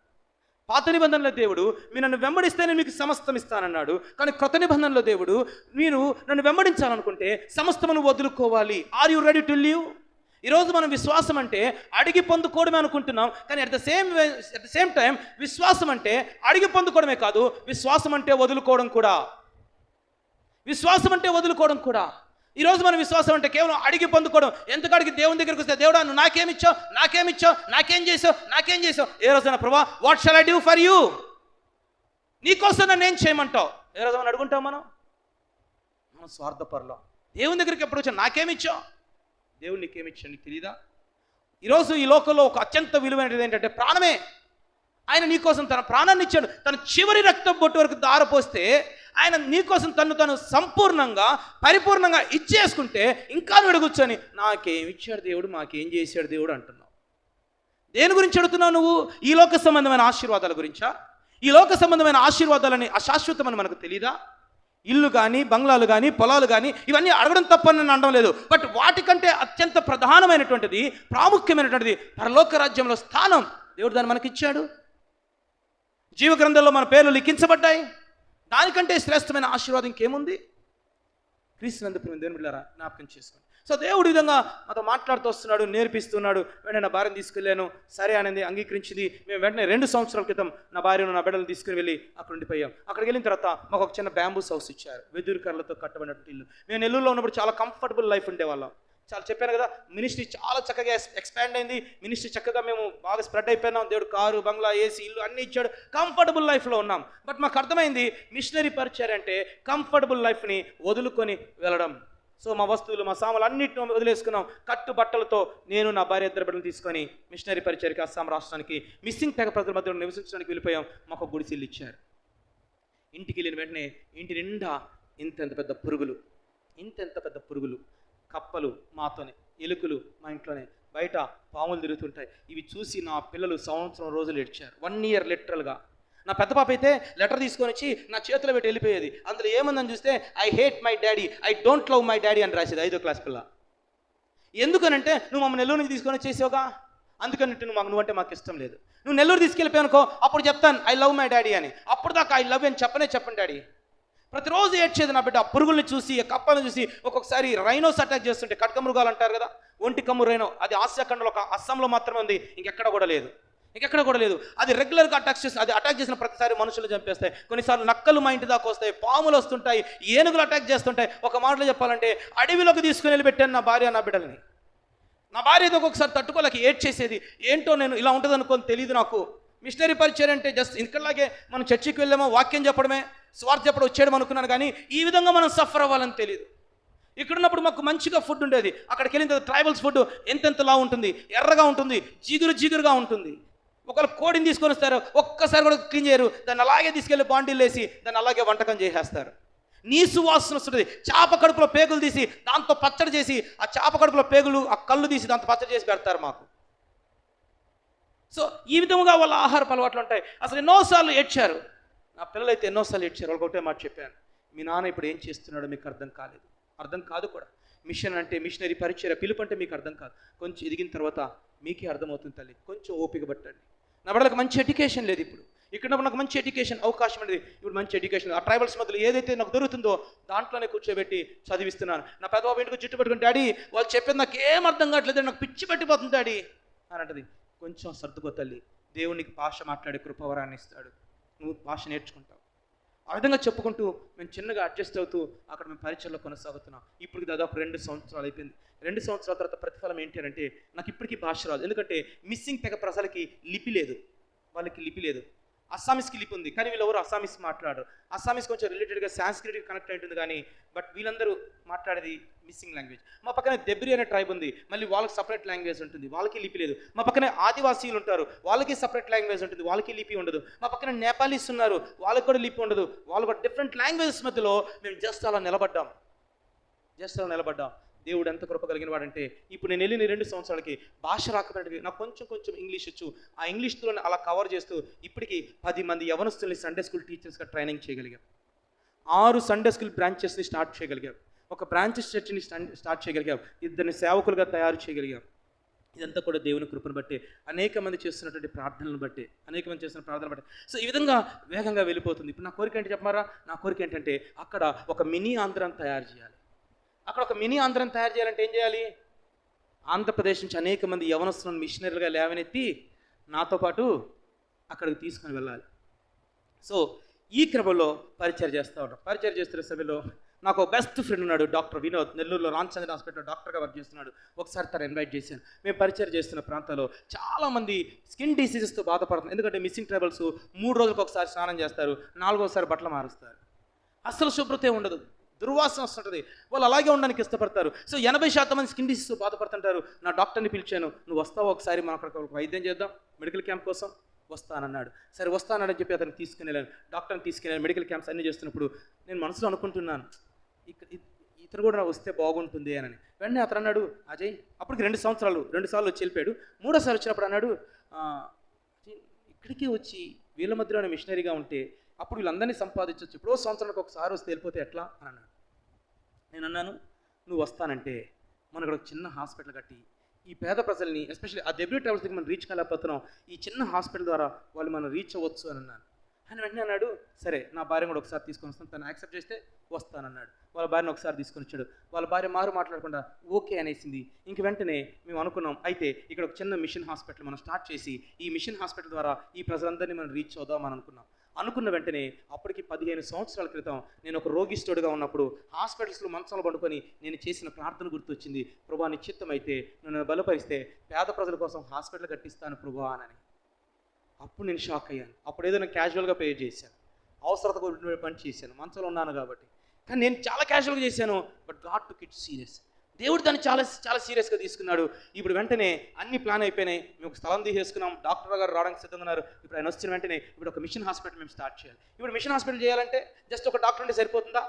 పాత నిబంధనలో దేవుడు మీరు నన్ను వెంబడిస్తే నేను మీకు సమస్తం ఇస్తానన్నాడు. కానీ క్రొత్త నిబంధనలో దేవుడు మీరు నన్ను వెంబడించాలనుకుంటే సమస్తమును వదులుకోవాలి. Are you ready to leave? ఈరోజు మనం విశ్వాసం అంటే అడిగి పొందుకోవడమే అనుకుంటున్నాం, కానీ అట్ ద సేమ్ టైం విశ్వాసం అంటే అడిగి పొందుకోవడమే కాదు, విశ్వాసం అంటే వదులుకోవడం కూడా. ఈరోజు మన విశ్వాసం అంటే కేవలం అడిగి పొందుకోవడం. ఎందుకు అడిగి దేవుని దగ్గరికి వస్తే దేవుడా నువ్వు నాకేం చేసావు ఏ రోజైనా ప్రభా what shall I do for you, నీకోసం నన్ను ఏం చేయమంటావు ఏ రోజు మనం అడుగుంటాం. మనం స్వార్థపరులం. దేవుని దగ్గరికి ఎప్పుడు వచ్చా నాకేమిచ్చావు, దేవుడు నీకేమిచ్చావు నీకు తెలియదా? ఈరోజు ఈ లోకంలో ఒక అత్యంత విలువైనది ఏంటంటే ప్రాణమే. ఆయన నీకోసం తన ప్రాణాన్ని ఇచ్చాడు. తన చివరి రక్తం బొట్టు వరకు దారపోస్తే ఆయన నీకోసం తను సంపూర్ణంగా పరిపూర్ణంగా ఇచ్చేసుకుంటే ఇంకా నువ్వు కూర్చొని నాకేం ఇచ్చాడు దేవుడు, మాకేం చేశాడు దేవుడు అంటున్నావు. దేని గురించి అడుగుతున్నావు నువ్వు? ఈ లోక సంబంధమైన ఆశీర్వాదాల గురించా? ఈ లోక సంబంధమైన ఆశీర్వాదాలని అశాశ్వతమని మనకు తెలీదా? ఇల్లు కానీ, బంగ్లాలు కానీ, పొలాలు కానీ ఇవన్నీ అడగడం తప్పని నేను అనడం లేదు. బట్ వాటికంటే అత్యంత ప్రధానమైనటువంటిది, ప్రాముఖ్యమైనటువంటిది పరలోక రాజ్యంలో స్థానం. దేవుడు దాన్ని మనకిచ్చాడు. జీవ గ్రంథంలో మన పేర్లు లిఖించబడ్డాయి. దానికంటే శ్రేష్టమైన ఆశీర్వాదం ఇంకేముంది? క్రీస్తునందు ప్రియమైన దేవుని బిడ్డలారా, జ్ఞాపకం చేసుకోండి. సో దేవుడు విధంగా మాతో మాట్లాడుతూ వస్తున్నాడు, నేర్పిస్తున్నాడు. వెంటనే నా భార్యను తీసుకెళ్ళాను, సరే అనేది అంగీకరించింది. మేము వెంటనే 2 సంవత్సరాల క్రితం నా భార్యను, నా బిడ్డలు తీసుకుని వెళ్ళి అక్కడ ఉండిపోయాం. అక్కడికి వెళ్ళిన తర్వాత మాకు ఒక చిన్న బ్యాంబూస్ హౌస్ ఇచ్చారు, వెదురు కర్రలతో కట్టబడినట్టు ఇల్లు. మేము నెల్లూరులో ఉన్నప్పుడు చాలా కంఫర్టబుల్ లైఫ్ ఉండేవాళ్ళం. చాలా చెప్పాను కదా, మినిస్ట్రీ చాలా చక్కగా ఎక్స్పాండ్ అయింది. మినిస్ట్రీ చక్కగా మేము బాగా స్ప్రెడ్ అయిపోయినాం. దేవుడు కారు, బంగ్లా, ఏసీ, ఇల్లు అన్నీ ఇచ్చాడు. కంఫర్టబుల్ లైఫ్లో ఉన్నాం. బట్ మాకు అర్థమైంది మిషనరీ పరిచర్య అంటే కంఫర్టబుల్ లైఫ్ని వదులుకొని వెళ్ళడం. సో మా వస్తువులు, మా సామాన్లు అన్నింటిని వదిలేసుకున్నాం. కట్టు బట్టలతో నేను, నా భార్య, 2 బిడ్డలు తీసుకొని మిషనరీ పరిచర్యకి అస్సాం రాష్ట్రానికి మిస్సింగ్ తెగ ప్రజల మధ్యలో నివసించడానికి వెళ్ళిపోయాం. మాకు ఒక గుడిసిల్లు ఇచ్చారు. ఇంటికి వెళ్ళిన వెంటనే ఇంటి నిండా ఇంతెంత పెద్ద పురుగులు, ఇంతెంత పెద్ద పురుగులు, కప్పలు మాతోనే, ఎలుకలు మా ఇంట్లోనే, బయట పాములు తిరుగుతుంటాయి. ఇవి చూసి నా పిల్లలు సంవత్సరం రోజులు ఏడ్చారు. 1 ఇయర్ లిటరల్గా. నా పెద్ద పాప అయితే లెటర్ తీసుకొని వచ్చి నా చేతిలో పెట్టి వెళ్ళిపోయేది. అందులో ఏముందని చూస్తే I hate my daddy, I don't love my daddy అని రాసేది. 5వ క్లాస్ పిల్ల. ఎందుకనంటే నువ్వు మమ్మల్ని నెల్లూరు నుంచి తీసుకొని వచ్చేసావుగా, అందుకని నువ్వంటే మాకు ఇష్టం లేదు. నువ్వు నెల్లూరు తీసుకెళ్ళిపోయానుకో, అప్పుడు చెప్తాను ఐ లవ్ మై డాడీ అని. అప్పుడు దాకా ఐ లవ్ అని చెప్పండి డాడీ. ప్రతిరోజు ఏడ్చేది నా బిడ్డ. ఆ పురుగుల్ని చూసి, ఆ కప్పలను చూసి. ఒక్కొక్కసారి రైనోస్ అటాక్ చేస్తుంటే, కట్కమృగాలు అంటారు కదా, ఒంటి కమ్ము రైనో, అది ఆసియా ఖండంలో ఒక అస్సాంలో మాత్రమే ఉంది, ఇంకెక్కడ కూడా లేదు. అది రెగ్యులర్గా అటాక్ చేస్తుంది. అది అటాక్ చేసిన ప్రతిసారి మనుషులు చంపేస్తాయి. కొన్నిసార్లు నక్కలు మా ఇంటి దాకా వస్తాయి, పాములు వస్తుంటాయి, ఏనుగులు అటాక్ చేస్తుంటాయి. ఒక మాటలో చెప్పాలంటే అడవిలోకి తీసుకుని వెళ్ళి పెట్టాను నా భార్య, నా బిడ్డల్ని. నా భార్య ఏదో ఒక్కొక్కసారి తట్టుకోలేక ఏడ్చేసేది. ఏంటో నేను ఇలా ఉంటుంది అనుకోని తెలియదు నాకు. మిషనరీ పరిచయం అంటే జస్ట్ ఇక్కడలాగే మనం చర్చికి వెళ్ళామో, వాక్యం చెప్పడమే, స్వార్థ చెప్పడం వచ్చేయడం అనుకున్నాను. కానీ ఈ విధంగా మనం సఫర్ అవ్వాలని తెలియదు. ఇక్కడ ఉన్నప్పుడు మాకు మంచిగా ఫుడ్ ఉండేది. అక్కడికి వెళ్ళిన తర్వాత ట్రైబల్స్ ఫుడ్ ఎంతెంతలా ఉంటుంది, ఎర్రగా ఉంటుంది, జిగురుగా ఉంటుంది. ఒకవేళ కోడిని తీసుకొని వస్తారు, ఒక్కసారి కూడా క్లీన్ చేయరు. దాన్ని అలాగే తీసుకెళ్ళి బాండీలు వేసి దాన్ని అలాగే వంటకం చేసేస్తారు. నీసు వాసన వస్తుంది. చేప కడుపులో పేగులు తీసి దాంతో పచ్చడి చేసి, ఆ చేప కడుపులో పేగులు, ఆ కళ్ళు తీసి దాంతో పచ్చడి చేసి పెడతారు మాకు. సో ఈ విధముగా వాళ్ళ ఆహారపు అలవాట్లు ఉంటాయి. అసలు ఎన్నోసార్లు ఏడ్చారు. నా పిల్లలైతే ఎన్నోసార్లు ఏడ్చారు. వాళ్ళకి ఒకటే మాట చెప్పాను, మీ నాన్న ఇప్పుడు ఏం చేస్తున్నాడో మీకు అర్థం కాదు కూడా. మిషన్ అంటే, మిషనరీ పరిచర్య పిలుపు అంటే మీకు అర్థం కాదు. కొంచెం ఎదిగిన తర్వాత మీకే అర్థమవుతుంది తల్లి. కొంచెం ఓపిక పట్టండి. నా బిడ్డలకు మంచి ఎడ్యుకేషన్ లేదు ఇప్పుడు. ఇక్కడ నాకు మంచి ఎడ్యుకేషన్ అవకాశం అనేది ఇప్పుడు మంచి ఎడ్యుకేషన్. ఆ ట్రైబల్స్ మధ్యలో ఏదైతే నాకు దొరుకుతుందో దాంట్లోనే కూర్చోబెట్టి చదివిస్తున్నాను. నా పెద్దబాబు ఇంటికి జుట్టు పెట్టుకుని, డాడీ వాళ్ళు చెప్పేది నాకు ఏం అర్థం కావట్లేదు, నాకు పిచ్చి పట్టిపోతుంది డాడీ అని అంటది. కొంచెం సర్దుకో తల్లి, దేవునికి భాష మాట్లాడే కృపవరాన్ని ఇస్తాడు, నువ్వు భాష నేర్చుకుంటావు. ఆ విధంగా చెప్పుకుంటూ మేము చిన్నగా అడ్జస్ట్ అవుతూ అక్కడ మేము పరిచయలో కొనసాగుతున్నాం. ఇప్పటికి దాదాపు 2 సంవత్సరాలు అయిపోయింది. 2 సంవత్సరాల తర్వాత ప్రతిఫలం ఏంటి అంటే, నాకు ఇప్పటికీ భాష రాదు. ఎందుకంటే మిస్సింగ్ తెగ ప్రజలకి లిపి లేదు, వాళ్ళకి లిపి లేదు. అస్సామీస్కి లిపి ఉంది, కానీ వీళ్ళెవరు అస్సామీస్ మాట్లాడరు. అస్సామీస్ కొంచెం రిలేటెడ్గా సాంస్క్రిట్కి కనెక్ట్ అయి ఉంటుంది, కానీ బట్ వీళ్ళందరూ మాట్లాడేది మిస్సింగ్ లాంగ్వేజ్. మా పక్కన దెబ్రి అనే ట్రైబ్ ఉంది, మళ్ళీ వాళ్ళకి సపరేట్ లాంగ్వేజ్ ఉంటుంది, వాళ్ళకి లిపి లేదు. మా పక్కన ఆదివాసీలు ఉంటారు, వాళ్ళకి సపరేట్ లాంగ్వేజ్ ఉంటుంది, వాళ్ళకి లిపి ఉండదు. మా పక్కన నేపాలీస్ ఉన్నారు, వాళ్ళకి కూడా లిపి ఉండదు. వాళ్ళు కూడా డిఫరెంట్ లాంగ్వేజెస్ మధ్యలో మేము జస్ట్ అలా నిలబడ్డాం. దేవుడు ఎంత కృప కలిగిన వాడంటే, ఇప్పుడు నేను వెళ్ళిన 2 సంవత్సరాలకి భాష రాకపోయినట్టు నాకు కొంచెం ఇంగ్లీష్ వచ్చు. ఆ ఇంగ్లీష్తో అలా కవర్ చేస్తూ ఇప్పటికీ 10 మంది యవనస్తుల్ని సండే స్కూల్ టీచర్స్గా ట్రైనింగ్ చేయగలిగాం. 6 సండే స్కూల్ బ్రాంచెస్ని స్టార్ట్ చేయగలిగాం. ఒక బ్రాంచెస్ చర్చిని స్టార్ట్ చేయగలిగాం. 2 సేవకులుగా తయారు చేయగలిగాం. ఇదంతా కూడా దేవుని కృపను బట్టి, అనేక మంది చేస్తున్నటువంటి ప్రార్థనలను బట్టి, సో ఈ విధంగా వేగంగా వెళ్ళిపోతుంది. ఇప్పుడు నా కోరిక ఏంటి చెప్పమారా? నా కోరిక ఏంటంటే, అక్కడ ఒక మినీ ఆంధ్రాన్ని తయారు చేయాలి. అక్కడ ఒక మినీ ఆంధ్రాన్ని తయారు చేయాలంటే ఏం చేయాలి? ఆంధ్రప్రదేశ్ నుంచి అనేక మంది యవనస్తులను మిషనరీలుగా లేవనెత్తి నాతో పాటు అక్కడికి తీసుకొని వెళ్ళాలి. సో ఈ క్రమంలో పరిచయం చేస్తున్న సభలో నాకు బెస్ట్ ఫ్రెండ్ ఉన్నాడు, డాక్టర్ వినోద్. నెల్లూరులో రామచంద్ర హాస్పిటల్లో డాక్టర్గా వర్క్ చేస్తున్నాడు. ఒకసారి తను ఇన్వైట్ చేశాను. మేము పరిచయం చేస్తున్న ప్రాంతాల్లో చాలామంది స్కిన్ డిసీజెస్తో బాధపడుతున్నారు. ఎందుకంటే మిస్సింగ్ ట్రైబల్స్ 3 రోజులకు ఒకసారి స్నానం చేస్తారు, 4వసారి బట్టలు మారుస్తారు. అస్సలు శుభ్రతే ఉండదు, దుర్వాసన వస్తుంటుంది. వాళ్ళు అలాగే ఉండడానికి ఇష్టపడతారు. సో 80% మంది స్కిన్ డిసీజ్తో బాధపడుతుంటారు. నా డాక్టర్ని పిలిచాను, నువ్వు వస్తావు ఒకసారి మనం అక్కడ వైద్యం చేద్దాం మెడికల్ క్యాంప్ కోసం. వస్తానన్నాడు. సరే వస్తానని చెప్పి అతను తీసుకుని వెళ్ళాను. డాక్టర్ని తీసుకెళ్ళాను. మెడికల్ క్యాంప్స్ అన్నీ చేస్తున్నప్పుడు నేను మనసులో అనుకుంటున్నాను, ఇతను కూడా వస్తే బాగుంటుంది అని. వెంటనే అతను అన్నాడు, అజయ్, అప్పటికి 2 సార్లు వచ్చి వెళ్ళిపోయాడు. 3వసారి వచ్చినప్పుడు అన్నాడు, ఇక్కడికి వచ్చి వీళ్ళ మధ్యలోనే మిషనరీగా ఉంటే అప్పుడు వీళ్ళందరినీ సంపాదించవచ్చు, ఎప్పుడో సంవత్సరానికి ఒకసారి వస్తే వెళ్ళిపోతే ఎట్లా అని అన్నాడు. నేను అన్నాను, నువ్వు వస్తానంటే మనం ఇక్కడ ఒక చిన్న హాస్పిటల్ కట్టి ఈ పేద ప్రజల్ని, ఎస్పెషల్లీ ఆ డబ్ల్యూ ట్రావెల్స్ దగ్గర మనం రీచ్ కాలేకపోతున్నాం, ఈ చిన్న హాస్పిటల్ ద్వారా వాళ్ళు మనం రీచ్ అవ్వచ్చు అని అన్నాను. ఆయన వెంటనే అన్నాడు, సరే నా భార్య కూడా ఒకసారి తీసుకొని వస్తాను, తను యాక్సెప్ట్ చేస్తే వస్తానన్నాడు. వాళ్ళ భార్యను ఒకసారి తీసుకొని వచ్చాడు. వాళ్ళ భార్య మాట్లాడకుండా ఓకే అనేసింది. ఇంక వెంటనే మేము అనుకున్నాం, అయితే ఇక్కడ ఒక చిన్న మిషన్ హాస్పిటల్ మనం స్టార్ట్ చేసి ఈ మిషన్ హాస్పిటల్ ద్వారా ఈ ప్రజలందరినీ మనం రీచ్ అవుదాం అని అనుకున్న వెంటనే అప్పటికి 15 సంవత్సరాల క్రితం నేను ఒక రోగిష్ఠుడిగా ఉన్నప్పుడు హాస్పిటల్స్లో మంచంలో పడుకొని నేను చేసిన ప్రార్థన గుర్తొచ్చింది. ప్రభా నీ చిత్తం అయితే నన్ను బలపరిస్తే పేద ప్రజల కోసం హాస్పిటల్ కట్టిస్తాను ప్రభా అని. అప్పుడు నేను షాక్ అయ్యాను. అప్పుడు ఏదో నేను క్యాజువల్గా పే చేశాను, అవసరత కూడిన పని చేశాను, మంచంలో ఉన్నాను కాబట్టి. కానీ నేను చాలా క్యాజువల్గా చేశాను, but God took it serious. దేవుడు దాన్ని చాలా చాలా సీరియస్గా తీసుకున్నాడు. ఇప్పుడు వెంటనే అన్ని ప్లాన్ అయిపోయినాయి. మేము ఒక స్థలం తీసేసుకున్నాం, డాక్టర్ గారు రావడానికి సిద్ధంగా ఉన్నారు. ఇప్పుడు ఆయన వచ్చిన వెంటనే ఇప్పుడు ఒక మిషన్ హాస్పిటల్ మేము స్టార్ట్ చేయాలి. ఇప్పుడు మిషన్ హాస్పిటల్ చేయాలంటే జస్ట్ ఒక డాక్టర్ ఉంటే సరిపోతుందా?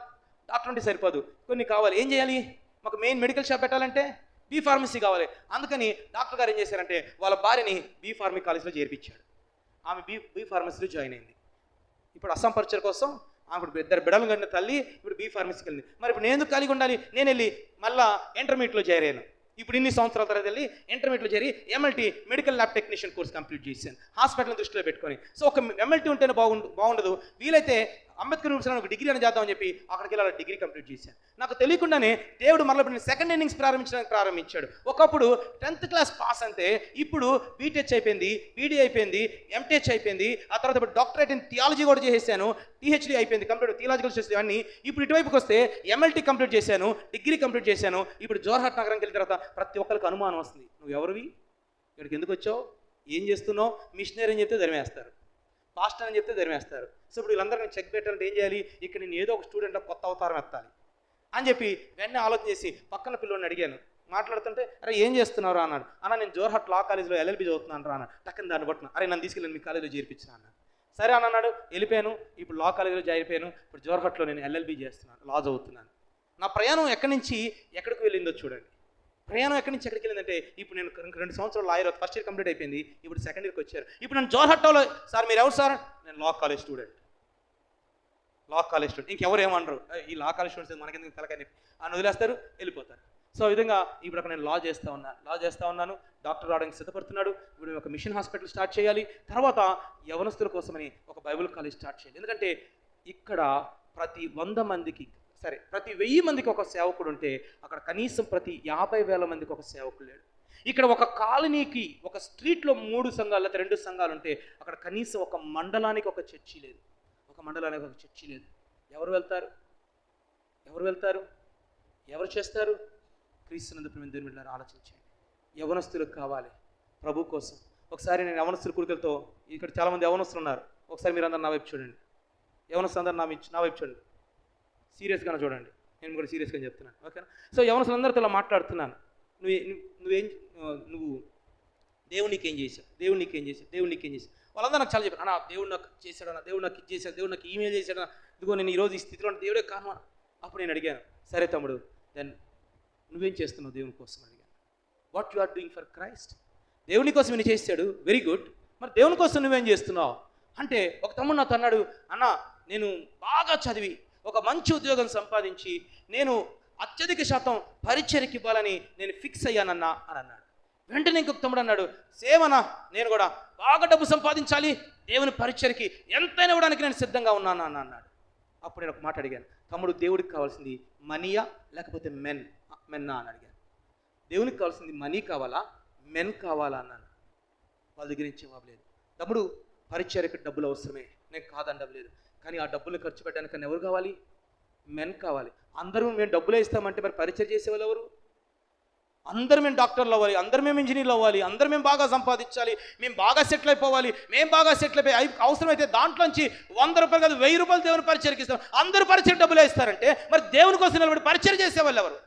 డాక్టర్ ఉంటే సరిపోదు, కొన్ని కావాలి. ఏం చేయాలి? మాకు మెయిన్ మెడికల్ షాప్ పెట్టాలంటే బీ ఫార్మసీ కావాలి. అందుకని డాక్టర్ గారు ఏం చేశారంటే వాళ్ళ భార్యని బీ ఫార్మీ కాలేజ్లో చేర్పించాడు. ఆమె బీ ఫార్మసీలో జాయిన్ అయింది. ఇప్పుడు అస్సాం పరీక్షల కోసం ఆమె ఇప్పుడు 2 బిడ్డలు కన్నా తల్లి ఇప్పుడు బీ ఫార్మసీకి వెళ్ళింది. మరి ఇప్పుడు నేను ఎందుకు ఖాళీగా ఉండాలి? నేను వెళ్ళి మళ్ళీ ఇంటర్మీడియట్లో చేరాను. ఇప్పుడు ఇన్ని సంవత్సరాల తర్వాత వెళ్ళి ఇంటర్మీడియట్లో చేరి MLT medical lab technician course complete చేశాను, హాస్పిటల్ దృష్టిలో పెట్టుకొని. సో ఒక ఎంఎల్టీ ఉంటేనే బాగుండదు, వీలైతే అంబేద్కర్ యూనివర్సిటీలో ఒక డిగ్రీ అని చేద్దామని చెప్పి అక్కడికి వెళ్ళి డిగ్రీ కంప్లీట్ చేశాను. నాకు తెలియకుండానే దేవుడు మరలా సెకండ్ ఇన్నింగ్స్ ప్రారంభించాడు. ఒకప్పుడు 10th క్లాస్ పాస్ అంతే, ఇప్పుడు బీటెచ్ అయిపోయింది, బీడీ అయిపోయింది, ఎంటెచ్ అయిపోయింది. ఆ తర్వాత ఇప్పుడు డాక్టరేట్ ఇన్ థియాలజీ కూడా చేసేసాను, టీహెచ్డీ అయిపోయింది, కంప్లీట్ థియాలజికల్ స్టడీస్ అన్నీ. ఇప్పుడు ఇటువైపుకి వస్తే ఎంఎల్టీ కంప్లీట్ చేశాను, డిగ్రీ కంప్లీట్ చేశాను. ఇప్పుడు జోర్హాట్ నగరంకి వెళ్ళిన తర్వాత ప్రతి ఒక్కరికి అనుమానం వస్తుంది, నువ్వు ఎవరివి, ఇక్కడికి ఎందుకు వచ్చావు, ఏం చేస్తున్నావు? మిషనరీ అని చెప్తే ధరిమేస్తారు, పాస్టర్ అని చెప్తే ధరిమేస్తారు. సో ఇప్పుడు వీళ్ళందరినీ చెక్ పెట్టాలంటే ఏం చేయాలి? ఇక్కడ నేను ఏదో ఒక స్టూడెంట్లో కొత్త అవతారం ఎత్తాలి అని చెప్పి వెంటనే ఆలోచన చేసి పక్కన పిల్లోని అడిగాను. మాట్లాడుతుంటే అరే ఏం చేస్తున్నారు అన్నాడు. అన్న నేను జోర్హాట్ లా కాలేజ్లో LLB చదువుతున్నాను రా అన్నాడు. టక్కని దాన్ని పట్టిన, అరే నన్ను తీసుకెళ్ళి మీ కాలేజ్లో చేర్పించిన అన్నాడు. సరే అని అన్నాడు. వెళ్ళిపోయాను. ఇప్పుడు లా కాలేజ్లో జాయిన్ అయిపోయాను. ఇప్పుడు జోర్హాట్లో నేను LLB చేస్తున్నాను, లా చదువుతున్నాను. నా ప్రయాణం ఎక్కడి నుంచి ఎక్కడికి వెళ్ళిందో చూడండి. ప్రయాణం ఎక్కడి నుంచి ఎక్కడికి వెళ్ళిందంటే ఇప్పుడు నేను 2 సంవత్సరాలు లాయర్, ఫస్ట్ ఇయర్ కంప్లీట్ అయిపోయింది, ఇప్పుడు సెకండ్ ఇయర్కి వచ్చారు. ఇప్పుడు నేను జోర్హట్లో, సార్ మీరు ఎవరు సార్? నేను లా కాలేజ్ స్టూడెంట్. ఇంకెవరు ఏమనరు, ఈ లా కాలేజ్ స్టూడెంట్స్ మనకెందుకు తలకాయ అని వదిలేస్తారు, వెళ్ళిపోతారు. సో ఈ విధంగా ఇప్పుడు అక్కడ నేను లా చేస్తూ ఉన్నాను. డాక్టర్ రావడానికి సిద్ధపడుతున్నాడు. ఇప్పుడు ఒక మిషన్ హాస్పిటల్ స్టార్ట్ చేయాలి. తర్వాత యవనస్తుల కోసమని ఒక బైబిల్ కాలేజ్ స్టార్ట్ చేయాలి. ఎందుకంటే ఇక్కడ ప్రతి 100 మందికి, సరే ప్రతి 1000 మందికి ఒక సేవకుడు ఉంటే అక్కడ కనీసం ప్రతి 50,000 మందికి ఒక సేవకుడు లేడు. ఇక్కడ ఒక కాలనీకి, ఒక స్ట్రీట్లో 3 సంఘాలు లేదా 2 సంఘాలు ఉంటే అక్కడ కనీసం ఒక మండలానికి ఒక చర్చి లేదు. ఎవరు వెళ్తారు? ఎవరు చేస్తారు? క్రీస్తునందు ప్రియమైన దేవుని బిడ్డలారా ఆలోచించండి. యవనస్తులకు కావాలి ప్రభు కోసం. ఒకసారి నేను యవనస్తుల కూడికలతో, ఇక్కడ చాలామంది యవనస్తులు ఉన్నారు, ఒకసారి మీరు అందరు నా వైపు చూడండి. యవనస్తులు అందరూ నా వైపు చూడండి, సీరియస్గానే చూడండి, నేను కూడా సీరియస్గా చెప్తున్నాను, ఓకేనా? సో యవనస్తులందరితో ఇలా మాట్లాడుతున్నాను. నువ్వు దేవుడు నీకేం చేశావు? వాళ్ళందరూ నాకు చాలా చెప్పారు, అన్న దేవుడు నాకు చేశాడు, అన్న దేవుడు నాకు చేశాడు, దేవుడు నాకు ఈమెయిల్ చేశాడు, ఇదిగో నేను ఈరోజు ఈ స్థితిలో దేవుడే కారణం. అప్పుడు నేను అడిగాను, సరే తమ్ముడు, దెన్ నువ్వేం చేస్తున్నావు దేవుని కోసం అడిగాను. What you are doing for Christ? దేవుని కోసం నేను చేశాడు, వెరీ గుడ్, మరి దేవుని కోసం నువ్వేం చేస్తున్నావు అంటే, ఒక తమ్ముడు నాతో అన్నాడు, అన్న నేను బాగా చదివి ఒక మంచి ఉద్యోగం సంపాదించి నేను అత్యధిక శాతం పరిచర్యకి ఇవ్వాలని నేను ఫిక్స్ అయ్యానన్నా అని అన్నాడు. వెంటనే ఇంకొక తమ్ముడు అన్నాడు, సేమ్ అన్న, నేను కూడా బాగా డబ్బు సంపాదించాలి, దేవుని పరిచర్యకి ఎంతైనా ఇవ్వడానికి నేను సిద్ధంగా ఉన్నాను అని అన్నాడు. అప్పుడు నేను ఒక మాట అడిగాను, తమ్ముడు దేవుడికి కావాల్సింది మనీయా లేకపోతే మెన్నా అని అడిగాను. దేవునికి కావాల్సింది మనీ కావాలా, మెన్ కావాలా అన్నాను. వాళ్ళ దగ్గర నుంచి జవాబు లేదు. తమ్ముడు పరిచర్యకి డబ్బులు అవసరమే, నేను కాదనడం లేదు, కానీ ఆ డబ్బులు ఖర్చు పెట్టడానికి ఎవరు కావాలి? మెన్ కావాలి. అందరూ మేము డబ్బులే ఇస్తామంటే మరి పరిచయం చేసేవాళ్ళు ఎవరు? అందరూ మేము డాక్టర్లు అవ్వాలి, అందరూ మేము ఇంజనీర్లు అవ్వాలి, అందరూ మేము బాగా సంపాదించాలి, మేము బాగా సెటిల్ అయిపోవాలి, మేము బాగా సెటిల్ అయిపోయి అవసరమైతే దాంట్లోంచి 100 రూపాయలు కాదు 1000 రూపాయలు దేవుని పరిచయకి ఇస్తాం. అందరూ పరిచయం డబ్బులే ఇస్తారంటే మరి దేవుని కోసం నిలబడి పరిచయం చేసేవాళ్ళు ఎవరు?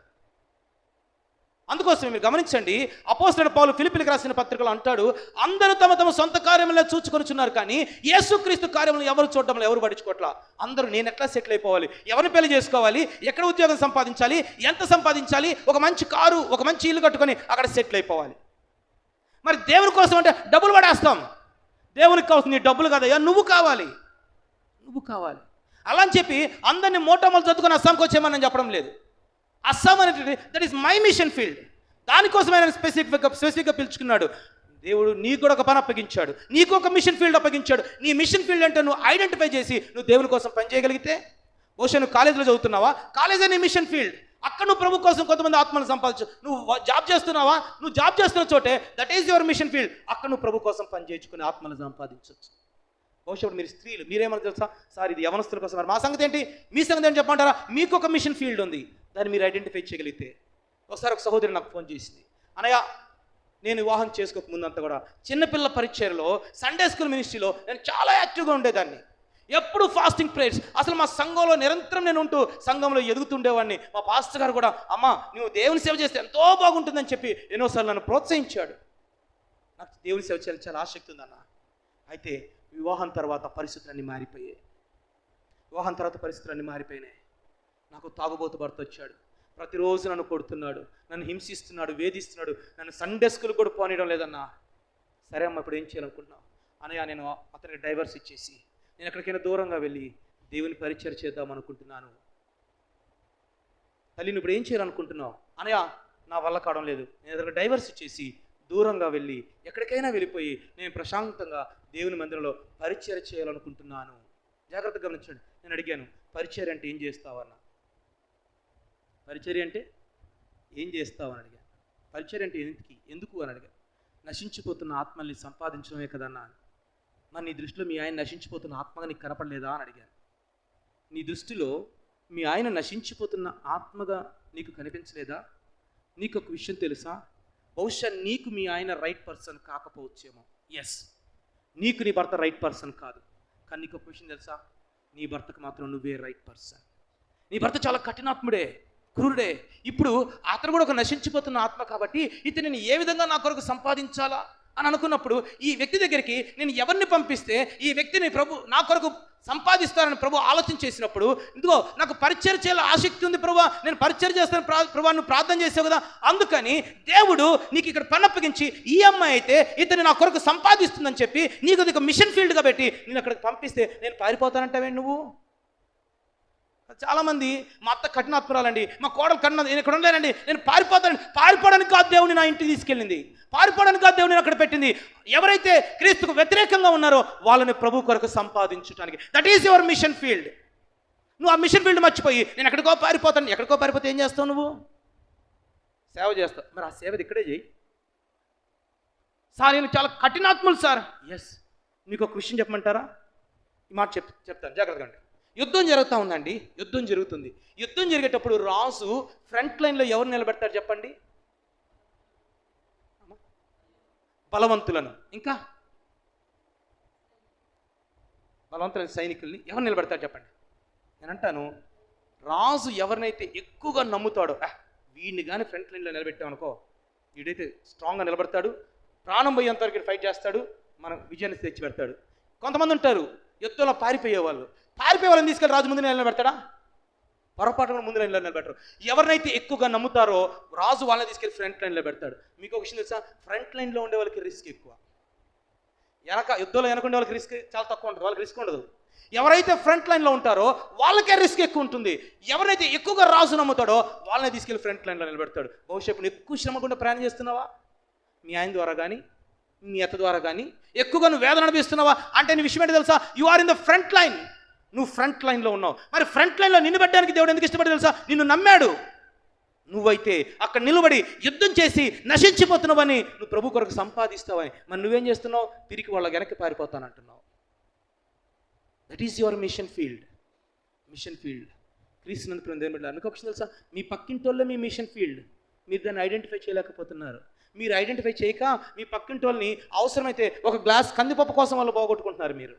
అందుకోసం మీరు గమనించండి, అపోస్తలుడైన పౌలు ఫిలిప్పీయులకు రాసిన పత్రికలో అంటాడు, అందరూ తమ తమ సొంత కార్యములను చూచుకొనుచున్నారు, కానీ యేసుక్రీస్తు కార్యములను ఎవరు చూడడంలో ఎవరు పట్టించుకోవట్లా. అందరూ నేను ఎట్లా సెటిల్ అయిపోవాలి, ఎవరిని పెళ్లి చేసుకోవాలి, ఎక్కడ ఉద్యోగం సంపాదించాలి, ఎంత సంపాదించాలి, ఒక మంచి కారు, ఒక మంచి ఇల్లు కట్టుకొని అక్కడ సెటిల్ అయిపోవాలి. మరి దేవుని కోసం అంటే డబ్బులు పడేస్తాం. దేవునికి కావాల్సింది నీ డబ్బులు కదయ్యా, నువ్వు కావాలి. అలా అని చెప్పి అందరినీ మోటామలు చదువుకొని అస్సాంకి వచ్చేయమని నేను చెప్పడం లేదు. అస్సాం అనేది that is my mission field. దానికోసం ఆయన స్పెసిఫిక్గా పిలుచుకున్నాడు. దేవుడు నీకు కూడా ఒక పని అప్పగించాడు, నీకు ఒక మిషన్ ఫీల్డ్ అప్పగించాడు. నీ మిషన్ ఫీల్డ్ అంటే నువ్వు ఐడెంటిఫై చేసి నువ్వు దేవుని కోసం పని చేయగలిగితే, బహుశా నువ్వు కాలేజీలో చదువుతున్నావా, కాలేజీ నీ మిషన్ ఫీల్డ్. అక్కడ నువ్వు ప్రభు కోసం కొంతమంది ఆత్మను సంపాదించు. నువ్వు జాబ్ చేస్తున్నావా, నువ్వు జాబ్ చేస్తున్న చోటే that is your mission field. అక్కడ నువ్వు ప్రభు కోసం పని చేయించుకుని ఆత్మను సంపాదించవచ్చు. బహుశా మీరు స్త్రీలు మీరేమన్నా తెలుసా, సార్ ఇది యవనస్తుల కోసం, మరి మా సంగతి ఏంటి, మీ సంగతి ఏంటి చెప్పమంటారా? మీకు ఒక మిషన్ ఫీల్డ్ ఉంది, దాన్ని మీరు ఐడెంటిఫై చేయగలిగితే. ఒకసారి ఒక సహోదరి నాకు ఫోన్ చేసింది, అనయ్య నేను వివాహం చేసుకోక ముందంతా కూడా చిన్నపిల్ల పరిచర్లో సండే స్కూల్ మినిస్ట్రీలో నేను చాలా యాక్టివ్గా ఉండేదాన్ని. ఎప్పుడు ఫాస్టింగ్ ప్రేయర్స్, అసలు మా సంఘంలో నిరంతరం నేను ఉంటూ సంఘంలో ఎదుగుతుండేవాడిని. మా పాస్టర్ గారు కూడా అమ్మ నువ్వు దేవుని సేవ చేస్తే ఎంతో బాగుంటుందని చెప్పి ఎన్నోసార్లు నన్ను ప్రోత్సహించాడు. నాకు దేవుని సేవ చేయాలని చాలా ఆసక్తి ఉందన్న. అయితే వివాహం తర్వాత పరిస్థితులన్నీ మారిపోయినాయి. నాకు తాగుబోతు భర్త వచ్చాడు. ప్రతిరోజు నన్ను కొడుతున్నాడు, నన్ను హింసిస్తున్నాడు, వేధిస్తున్నాడు. నన్ను సండే స్కూల్ కూడా పోనీయడం లేదన్నా. సరే అమ్మ ఇప్పుడు ఏం చేయాలనుకుంటున్నావు అనయ్య? నేను అతనికి డైవర్స్ ఇచ్చేసి నేను ఎక్కడికైనా దూరంగా వెళ్ళి దేవుని పరిచయం చేద్దాం అనుకుంటున్నాను. తల్లి నువ్వు ఇప్పుడు ఏం చేయాలనుకుంటున్నావు? అనయ్య నా వల్ల కావడం లేదు, నేను అతనికి డైవర్స్ ఇచ్చేసి దూరంగా వెళ్ళి ఎక్కడికైనా వెళ్ళిపోయి నేను ప్రశాంతంగా దేవుని మందిరంలో పరిచయం చేయాలనుకుంటున్నాను. జాగ్రత్తగా గమనించండి. నేను అడిగాను పరిచయం అంటే ఏం చేస్తావన్నా? పరిచర్య అంటే ఏం చేస్తావు అని అడిగాను. పరిచర్య అంటే ఎందుకు అని అడిగాను. నశించిపోతున్న ఆత్మల్ని సంపాదించడమే కదన్నా. మరి నీ దృష్టిలో మీ ఆయన నశించిపోతున్న ఆత్మగా నీకు కనపడలేదా అని అడిగాను. నీ దృష్టిలో మీ ఆయన నశించిపోతున్న ఆత్మగా నీకు కనిపించలేదా? నీకు ఒక విషయం తెలుసా, బహుశా నీకు మీ ఆయన రైట్ పర్సన్ కాకపోవచ్చేమో. ఎస్, నీకు నీ భర్త రైట్ పర్సన్ కాదు, కానీ నీకు ఒక విషయం తెలుసా, నీ భర్తకు మాత్రం నువ్వే రైట్ పర్సన్. నీ భర్త చాలా కఠినాత్ముడే, క్రూరుడే. ఇప్పుడు అతను కూడా ఒక నశించిపోతున్న ఆత్మ కాబట్టి ఇతనిని ఏ విధంగా నా కొరకు సంపాదించాలా అని అనుకున్నప్పుడు ఈ వ్యక్తి దగ్గరికి నేను ఎవరిని పంపిస్తే ఈ వ్యక్తిని ప్రభు నా కొరకు సంపాదిస్తారని ప్రభు ఆలోచన చేసినప్పుడు, ఇదిగో నాకు పరిచయం చేయాల ఆసక్తి ఉంది ప్రభు, నేను పరిచయం చేస్తాను ప్రభు, నువ్వు ప్రార్థన చేసావు కదా, అందుకని దేవుడు నీకు ఇక్కడ పని అప్పగించి ఈ అమ్మాయి అయితే ఇతని నా కొరకు సంపాదిస్తుందని చెప్పి నీకు అది ఒక మిషన్ ఫీల్డ్గా పెట్టి నేను అక్కడికి పంపిస్తే నేను పారిపోతానంటావే నువ్వు? చాలామంది మా అత్త కఠినాత్మరాలండి, మా కోడలు కఠిన, నేను ఇక్కడ ఉండలేనండి, నేను పారిపోవడానికి కాదు దేవుని నా ఇంటికి తీసుకెళ్ళింది, పారిపోవడానికి కాదు దేవుని అక్కడ పెట్టింది. ఎవరైతే క్రీస్తుకు వ్యతిరేకంగా ఉన్నారో వాళ్ళని ప్రభు కొరకు సంపాదించడానికి, that is your mission field. నువ్వు ఆ మిషన్ ఫీల్డ్ మర్చిపోయి నేను ఎక్కడికో పారిపోతే ఏం చేస్తావు? నువ్వు సేవ చేస్తావు. మరి ఆ సేవ ఇక్కడే చేయి. సార్ నేను చాలా కఠినాత్ములు సార్. ఎస్, మీకు ఒక విషయం చెప్పమంటారా? ఈ మాట చెప్తాను జాగ్రత్తగా అండి. యుద్ధం జరుగుతూ ఉందండి, యుద్ధం జరిగేటప్పుడు రాజు ఫ్రంట్ లైన్లో ఎవరు నిలబెడతారు చెప్పండి? బలవంతులను, ఇంకా బలవంతులైన సైనికుల్ని ఎవరు నిలబెడతారు చెప్పండి? నేను అంటాను, రాజు ఎవరినైతే ఎక్కువగా నమ్ముతాడో వీడిని కానీ ఫ్రంట్ లైన్లో నిలబెట్టామనుకో, వీడైతే స్ట్రాంగ్గా నిలబడతాడు, ప్రాణం పోయేంత వరకు ఫైట్ చేస్తాడు, మనం విజయాన్ని తెచ్చి పెడతాడు. కొంతమంది ఉంటారు యుద్ధంలో పారిపోయే వాళ్ళని తీసుకెళ్ళి రాజు ముందు నిలబెడతాడా? పొరపాటున ముందు లైన్లో నిలబెట్టరు. ఎవరినైతే ఎక్కువగా నమ్ముతారో రాజు వాళ్ళని తీసుకెళ్ళి ఫ్రంట్ లైన్లో పెడతాడు. మీకు ఒక విషయం తెలుసా, ఫ్రంట్ లైన్లో ఉండే వాళ్ళకి రిస్క్ ఎక్కువ, యుద్ధంలో వెనకుండే వాళ్ళకి రిస్క్ చాలా తక్కువ ఉంటుంది, వాళ్ళకి రిస్క్ ఉండదు. ఎవరైతే ఫ్రంట్ లైన్లో ఉంటారో వాళ్ళకే రిస్క్ ఎక్కువ ఉంటుంది. ఎవరైతే ఎక్కువగా రాజు నమ్ముతాడో వాళ్ళని తీసుకెళ్ళి ఫ్రంట్ లైన్లో నిలబెడతాడు. భవిష్యత్తు ఎక్కువ శ్రమకుండా ప్రయాణం చేస్తున్నావా? మీ ఆయన ద్వారా కానీ మీ అత్త ద్వారా కానీ ఎక్కువగా నువ్వు వేదన అనిపిస్తున్నావా అంటే నీ విషయం ఏంటి తెలుసా, you are in the front line. నువ్వు ఫ్రంట్ లైన్లో ఉన్నావు. మరి ఫ్రంట్ లైన్లో నిన్ను పెట్టడానికి దేవుడు ఎందుకు ఇష్టపడి తెలుసా? నిన్ను నమ్మాడు. నువ్వైతే అక్కడ నిలబడి యుద్ధం చేసి నశించిపోతున్నావని, నువ్వు ప్రభు కొరకు సంపాదిస్తావని, మరి నువ్వేం చేస్తున్నావు? తిరిగి వాళ్ళ వెనక్కి పారిపోతానంటున్నావు. That is your mission field. క్రీస్తునందుకు అందుకు ఒక విషయం తెలుసా, మీ పక్కింటోళ్ళే మీ మిషన్ ఫీల్డ్. మీరు దాన్ని ఐడెంటిఫై చేయలేకపోతున్నారు. మీరు ఐడెంటిఫై చేయక మీ పక్కింటోళ్ళని అవసరమైతే ఒక గ్లాస్ కందిపప్పు కోసం వాళ్ళు పోగొట్టుకుంటున్నారు. మీరు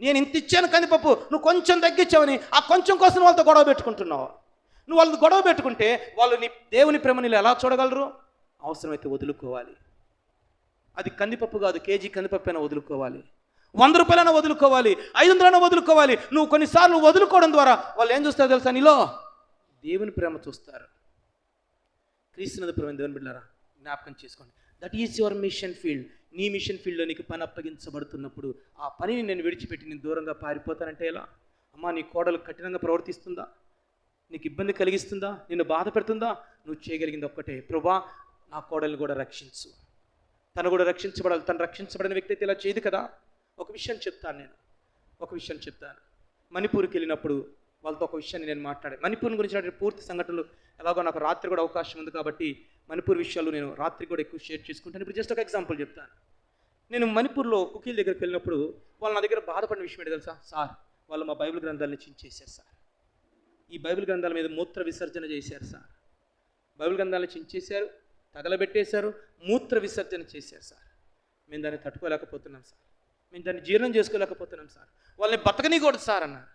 నేను ఇంత ఇచ్చాను కందిపప్పు, నువ్వు కొంచెం తగ్గించావని ఆ కొంచెం కోసం వాళ్ళతో గొడవ పెట్టుకుంటున్నావు. నువ్వు వాళ్ళతో గొడవ పెట్టుకుంటే వాళ్ళు నీ దేవుని ప్రేమ నీళ్ళు ఎలా చూడగలరు? అవసరమైతే వదులుకోవాలి. అది కందిపప్పు కాదు, కేజీ కందిపప్పు అయినా వదులుకోవాలి, 100 రూపాయలైనా వదులుకోవాలి, 500 వదులుకోవాలి. నువ్వు కొన్నిసార్లు వదులుకోవడం ద్వారా వాళ్ళు ఏం చూస్తారో తెలుసా? నీలో దేవుని ప్రేమ చూస్తారు. క్రీస్తునందు ప్రేమ దేవుని బిడ్డలారా జ్ఞాపకం చేసుకోండి. That is your mission field. నీ మిషన్ ఫీల్డ్లో నీకు పని అప్పగించబడుతున్నప్పుడు ఆ పనిని నేను విడిచిపెట్టి నేను దూరంగా పారిపోతానంటే ఎలా? అమ్మా, నీ కోడలు కఠినంగా ప్రవర్తిస్తుందా, నీకు ఇబ్బంది కలిగిస్తుందా, నిన్ను బాధ పెడుతుందా? నువ్వు చేయగలిగింది ఒక్కటే, ప్రభువా నా కోడల్ని కూడా రక్షించు, తను కూడా రక్షించబడాలి. తను రక్షించబడిన వ్యక్తి అయితే ఇలా చేయదు కదా. ఒక విషయం చెప్తాను. మణిపూర్కి వెళ్ళినప్పుడు వాళ్ళతో ఒక విషయాన్ని నేను మాట్లాడాను. మణిపూర్ గురించి పూర్తి సంఘటనలు ఎలాగో నాకు రాత్రి కూడా అవకాశం ఉంది కాబట్టి మణిపూర్ విషయాలు నేను రాత్రి కూడా ఎక్కువ షేర్ చేసుకుంటాను. ఇప్పుడు జస్ట్ ఒక ఎగ్జాంపుల్ చెప్తాను. నేను మణిపూర్లో కుకీల దగ్గరికి వెళ్ళినప్పుడు వాళ్ళు నా దగ్గర బాధపడిన విషయం ఏంటి తెలుసా? సార్, వాళ్ళు మా బైబిల్ గ్రంథాలని చించేశారు సార్, ఈ బైబిల్ గ్రంథాల మీద మూత్ర విసర్జన చేశారు సార్, బైబిల్ గ్రంథాలను చించేశారు, తగలబెట్టేశారు, మూత్ర విసర్జన చేశారు సార్. మేము దాన్ని తట్టుకోలేకపోతున్నాం సార్, మేము దాన్ని జీర్ణం చేసుకోలేకపోతున్నాం సార్, వాళ్ళని బతకనీకూడదు సార్ అన్నారు.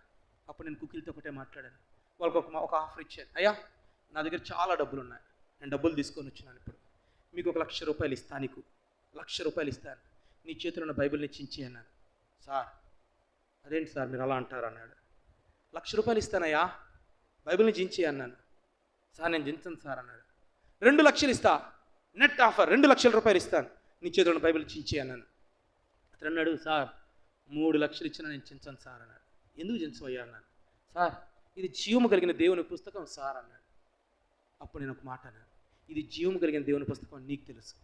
అప్పుడు నేను కుకీలతో ఒకటే మాట్లాడాను. వాళ్ళకి ఒక ఆఫర్ ఇచ్చాను. అయ్యా, నా దగ్గర చాలా డబ్బులు ఉన్నాయి, నేను డబ్బులు తీసుకొని వచ్చినాను, ఇప్పుడు మీకు 1,00,000 రూపాయలు ఇస్తాను, నీకు 1,00,000 రూపాయలు ఇస్తాను, నీ చేతిలో ఉన్న బైబిల్ని చించి అన్నాను. సార్, అదేంటి సార్ మీరు అలా అంటారు అన్నాడు. 1,00,000 రూపాయలు ఇస్తానయ్యా, బైబిల్ని చించి అన్నాను. సార్ నేను చించను సార్ అన్నాడు. 2,00,000 ఇస్తా, నెట్ ఆఫర్, 2,00,000 రూపాయలు ఇస్తాను, నీ చేతిలో ఉన్న బైబిల్ చించి అన్నాను. అతను అన్నాడు, సార్ 3,00,000 ఇచ్చినా నేను చించను సార్ అన్నాడు. ఎందుకు చించవయ్యా అన్నాను. సార్, ఇది జీవము కలిగిన దేవుని పుస్తకం సార్ అన్నాడు. అప్పుడు నేను ఒక మాట అన్నాను, ఇది జీవము కలిగిన దేవుని పుస్తకం నీకు తెలుసు,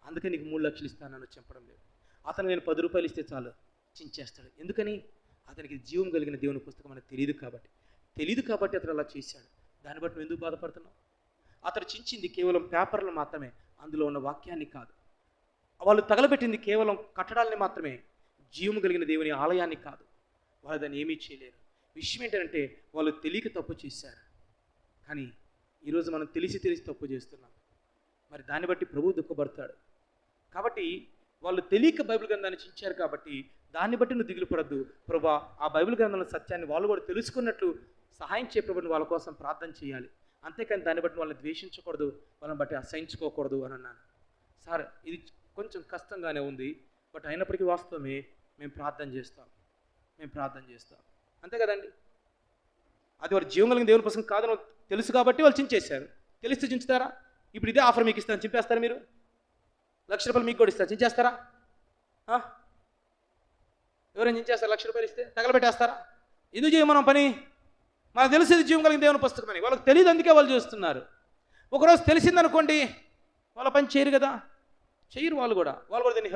అందుకే నీకు 3,00,000 ఇస్తానని చెప్పడం లేదు. అతను నేను 10 రూపాయలు ఇస్తే చాలు చించేస్తాడు. ఎందుకని? అతనికి జీవం కలిగిన దేవుని పుస్తకం అనేది తెలియదు కాబట్టి అతను అలా చేశాడు. దాన్ని బట్టి నువ్వు ఎందుకు బాధపడుతున్నావు? అతను చించింది కేవలం పేపర్లు మాత్రమే, అందులో ఉన్న వాక్యాన్ని కాదు. వాళ్ళు తగలబెట్టింది కేవలం కట్టడాలని మాత్రమే, జీవము కలిగిన దేవుని ఆలయాన్ని కాదు. వాళ్ళు దాన్ని ఏమీ చేయలేరు. విషయం ఏంటంటే వాళ్ళు తెలియక తప్పు చేశారు. కానీ ఈరోజు మనం తెలిసి తప్పు చేస్తున్నాం. మరి దాన్ని బట్టి ప్రభువు దుఃఖపడతాడు. కాబట్టి వాళ్ళు తెలియక బైబిల్ గ్రంథాన్ని చించారు కాబట్టి దాన్ని బట్టి నువ్వు దిగులు పడద్దు. ప్రభువా, ఆ బైబిల్ గ్రంథంలో సత్యాన్ని వాళ్ళు కూడా తెలుసుకున్నట్లు సహాయం చేయ ప్రభుని వాళ్ళ కోసం ప్రార్థన చేయాలి. అంతేకాని దాన్ని బట్టి వాళ్ళని ద్వేషించకూడదు, వాళ్ళని బట్టి అసహించుకోకూడదు అని అన్నాను. సార్, ఇది కొంచెం కష్టంగానే ఉంది, బట్ అయినప్పటికీ వాస్తవమే, మేము ప్రార్థన చేస్తాం అంతే కదండి. అది వారు జీవం కలిగిన దేవుని పుస్తకం కాదని తెలుసు కాబట్టి వాళ్ళు చించేశారు. తెలిస్తే చించుతారా? ఇప్పుడు ఇదే ఆఫర్ మీకు ఇస్తాను, చింపేస్తారా? మీరు 1,00,000 రూపాయలు మీకు కూడా ఇస్తారు, చించేస్తారా? ఎవరైనా చించేస్తారు? 1,00,000 రూపాయలు ఇస్తే తగలబెట్టేస్తారా? ఎందుకు చేయం మనం పని? మనకు తెలిసేది జీవం కలిగిన దేవుని పుస్తకం అని, వాళ్ళకి తెలియదు, అందుకే వాళ్ళు చేస్తున్నారు. ఒకరోజు తెలిసిందనుకోండి, వాళ్ళ పని చేయరు కదా, చేయరు. వాళ్ళు కూడా దీన్ని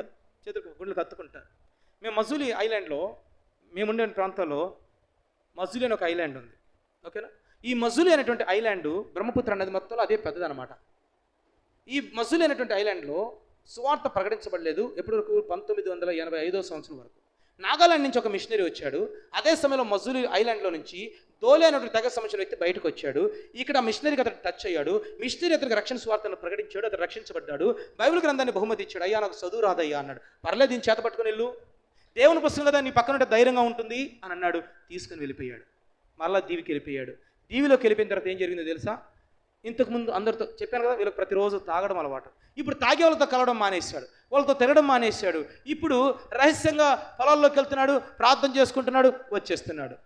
చేతులకు గుండెలకు హత్తుకుంటారు. మేము మజూలి ఐలాండ్లో, మేముండే ప్రాంతంలో మజూలి అనే ఒక ఐలాండ్ ఉంది, ఓకేనా? ఈ మజూలి అనేటువంటి ఐలాండ్ బ్రహ్మపుత్ర నది మొత్తంలో అదే పెద్దదనమాట. ఈ మజూలి అనేటువంటి ఐలాండ్లో సువార్త ప్రకటించబడలేదు ఎప్పటి వరకు? 1985వ సంవత్సరం వరకు. నాగాలాండ్ నుంచి ఒక మిషనరీ వచ్చాడు. అదే సమయంలో మజూలి ఐలాండ్లో నుంచి దోలే అనేటువంటి తెగ సంబంధించిన వ్యక్తి బయటకు వచ్చాడు. ఇక్కడ మిషనరీకి అతను టచ్ అయ్యాడు. మిషనరీ అతనికి రక్షణ స్వార్థను ప్రకటించాడు, అతను రక్షించబడ్డాడు. బైబిల్ గ్రంథాన్ని బహుమతి ఇచ్చాడు. అయ్యా, నాకు చదువు రాదయ్యా అన్నాడు. పర్లేదు, దీన్ని చేత పట్టుకుని వెళ్ళు, దేవుని పుస్తకం కదా, నీ పక్కన ఉంటే ధైర్యంగా ఉంటుంది అని అన్నాడు. తీసుకుని వెళ్ళిపోయాడు. మరలా దీవికి వెళ్ళిపోయాడు. దీవిలోకి వెళ్ళిపోయిన తర్వాత ఏం జరిగిందో తెలుసా? ఇంతకుముందు అందరితో చెప్పాను కదా, వీళ్ళకి ప్రతిరోజు తాగడం అలవాటు. ఇప్పుడు తాగే వాళ్ళతో కలవడం మానేశాడు, వాళ్ళతో తిరగడం మానేశాడు. ఇప్పుడు రహస్యంగా పొలాల్లోకి వెళ్తున్నాడు, ప్రార్థన చేసుకుంటున్నాడు, వచ్చేస్తున్నాడు.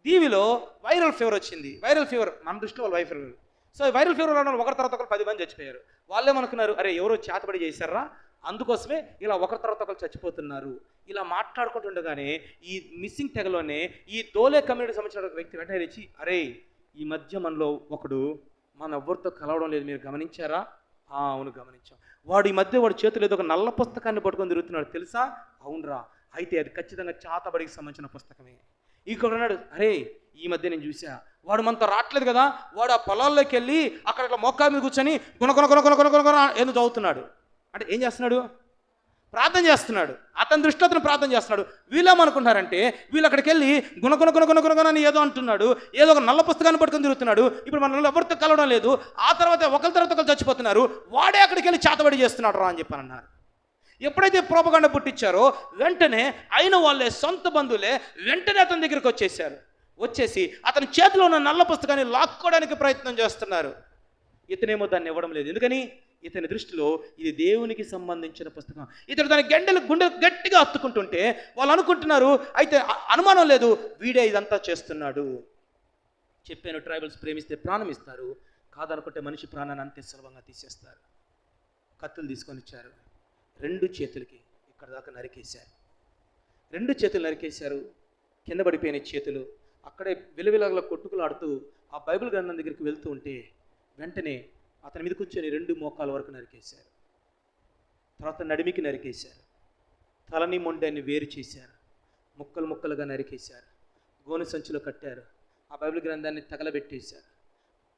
దీవిలో వైరల్ ఫీవర్ వచ్చింది. వైరల్ ఫీవర్ మన దృష్టిలో వాళ్ళు viral fever. So viral fever రావడం ఒకరి తర్వాత ఒకరు 10 మంది చచ్చిపోయారు. వాళ్ళేమనుకున్నారు, అరే ఎవరో చేతబడి చేశారా, అందుకోసమే ఇలా ఒకరి తర్వాత ఒకరు చచ్చిపోతున్నారు. ఇలా మాట్లాడుకుంటుండగానే ఈ మిస్సింగ్ తెగలోనే ఈ దోలే కమ్యూనిటీ సంబంధించిన ఒక వ్యక్తి వెంటనే వచ్చి, అరే ఈ మధ్య మనలో ఒకడు మన ఎవరితో కలవడం లేదు, మీరు గమనించారా? అవును గమనించాం. వాడు ఈ మధ్య వాడి చేతులు ఏదో ఒక నల్ల పుస్తకాన్ని పట్టుకొని తిరుగుతున్నాడు, తెలుసా? అవునరా, అయితే అది ఖచ్చితంగా చాతబడికి సంబంధించిన పుస్తకమే. ఇంకొకడు, అరే ఈ మధ్య నేను చూసా, వాడు మనతో రావట్లేదు కదా, వాడు ఆ పొలాల్లోకి వెళ్ళి అక్కడ మొక్క మీద కూర్చొని గుణగుణ ఎందుకు చదువుతున్నాడు. అంటే ఏం చేస్తున్నాడు? ప్రార్థన చేస్తున్నాడు. అతని దృష్టిలో అతను ప్రార్థన చేస్తున్నాడు. వీళ్ళేమనుకుంటున్నారంటే వీళ్ళు అక్కడికి వెళ్ళి గుణగుణ అని ఏదో అంటున్నాడు, ఏదో ఒక నల్ల పుస్తకాన్ని పట్టుకొని తిరుగుతున్నాడు. ఇప్పుడు మనల్ని ఎవరితో కలవడం లేదు, ఆ తర్వాత ఒకరి తర్వాత ఒకరు చచ్చిపోతున్నారు, వాడే అక్కడికి వెళ్ళి చేతబడి చేస్తున్నాడు రా అని చెప్పని అన్నారు. ఎప్పుడైతే ప్రోపగండ పుట్టించారో వెంటనే అయిన వాళ్ళే, సొంత బంధువులే వెంటనే అతని దగ్గరికి వచ్చేసారు. వచ్చేసి అతని చేతిలో ఉన్న నల్ల పుస్తకాన్ని లాక్కోవడానికి ప్రయత్నం చేస్తున్నారు. ఇతనేమో దాన్ని ఇవ్వడం లేదు. ఎందుకని? ఇతని దృష్టిలో ఇది దేవునికి సంబంధించిన పుస్తకం. ఇతడు దాని గుండె గట్టిగా హత్తుకుంటుంటే వాళ్ళు అనుకుంటున్నారు, అయితే అనుమానం లేదు, వీడే ఇదంతా చేస్తున్నాడు. చెప్పాను, ట్రైబల్స్ ప్రేమిస్తే ప్రాణం ఇస్తారు, కాదనుకుంటే మనిషి ప్రాణాన్ని అంతే సులభంగా తీసేస్తారు. కత్తులు తీసుకొని వచ్చారు. 2 చేతులకి ఇక్కడ దాకా నరికేశారు. 2 చేతులు నరికేశారు. కింద పడిపోయిన చేతులు. అక్కడే విలవిలగల కొట్టుకులాడుతూ ఆ బైబిల్ గ్రంథం దగ్గరికి వెళ్తూ ఉంటే వెంటనే అతని మీద కూర్చొని 2 మోకాల వరకు నరికేశారు. తర్వాత నడిమికి నరికేశారు. తలని మొండాన్ని వేరు చేశారు. ముక్కలు ముక్కలుగా నరికేశారు. గోనె సంచిలో కట్టారు. ఆ బైబిల్ గ్రంథాన్ని తగలబెట్టేశారు.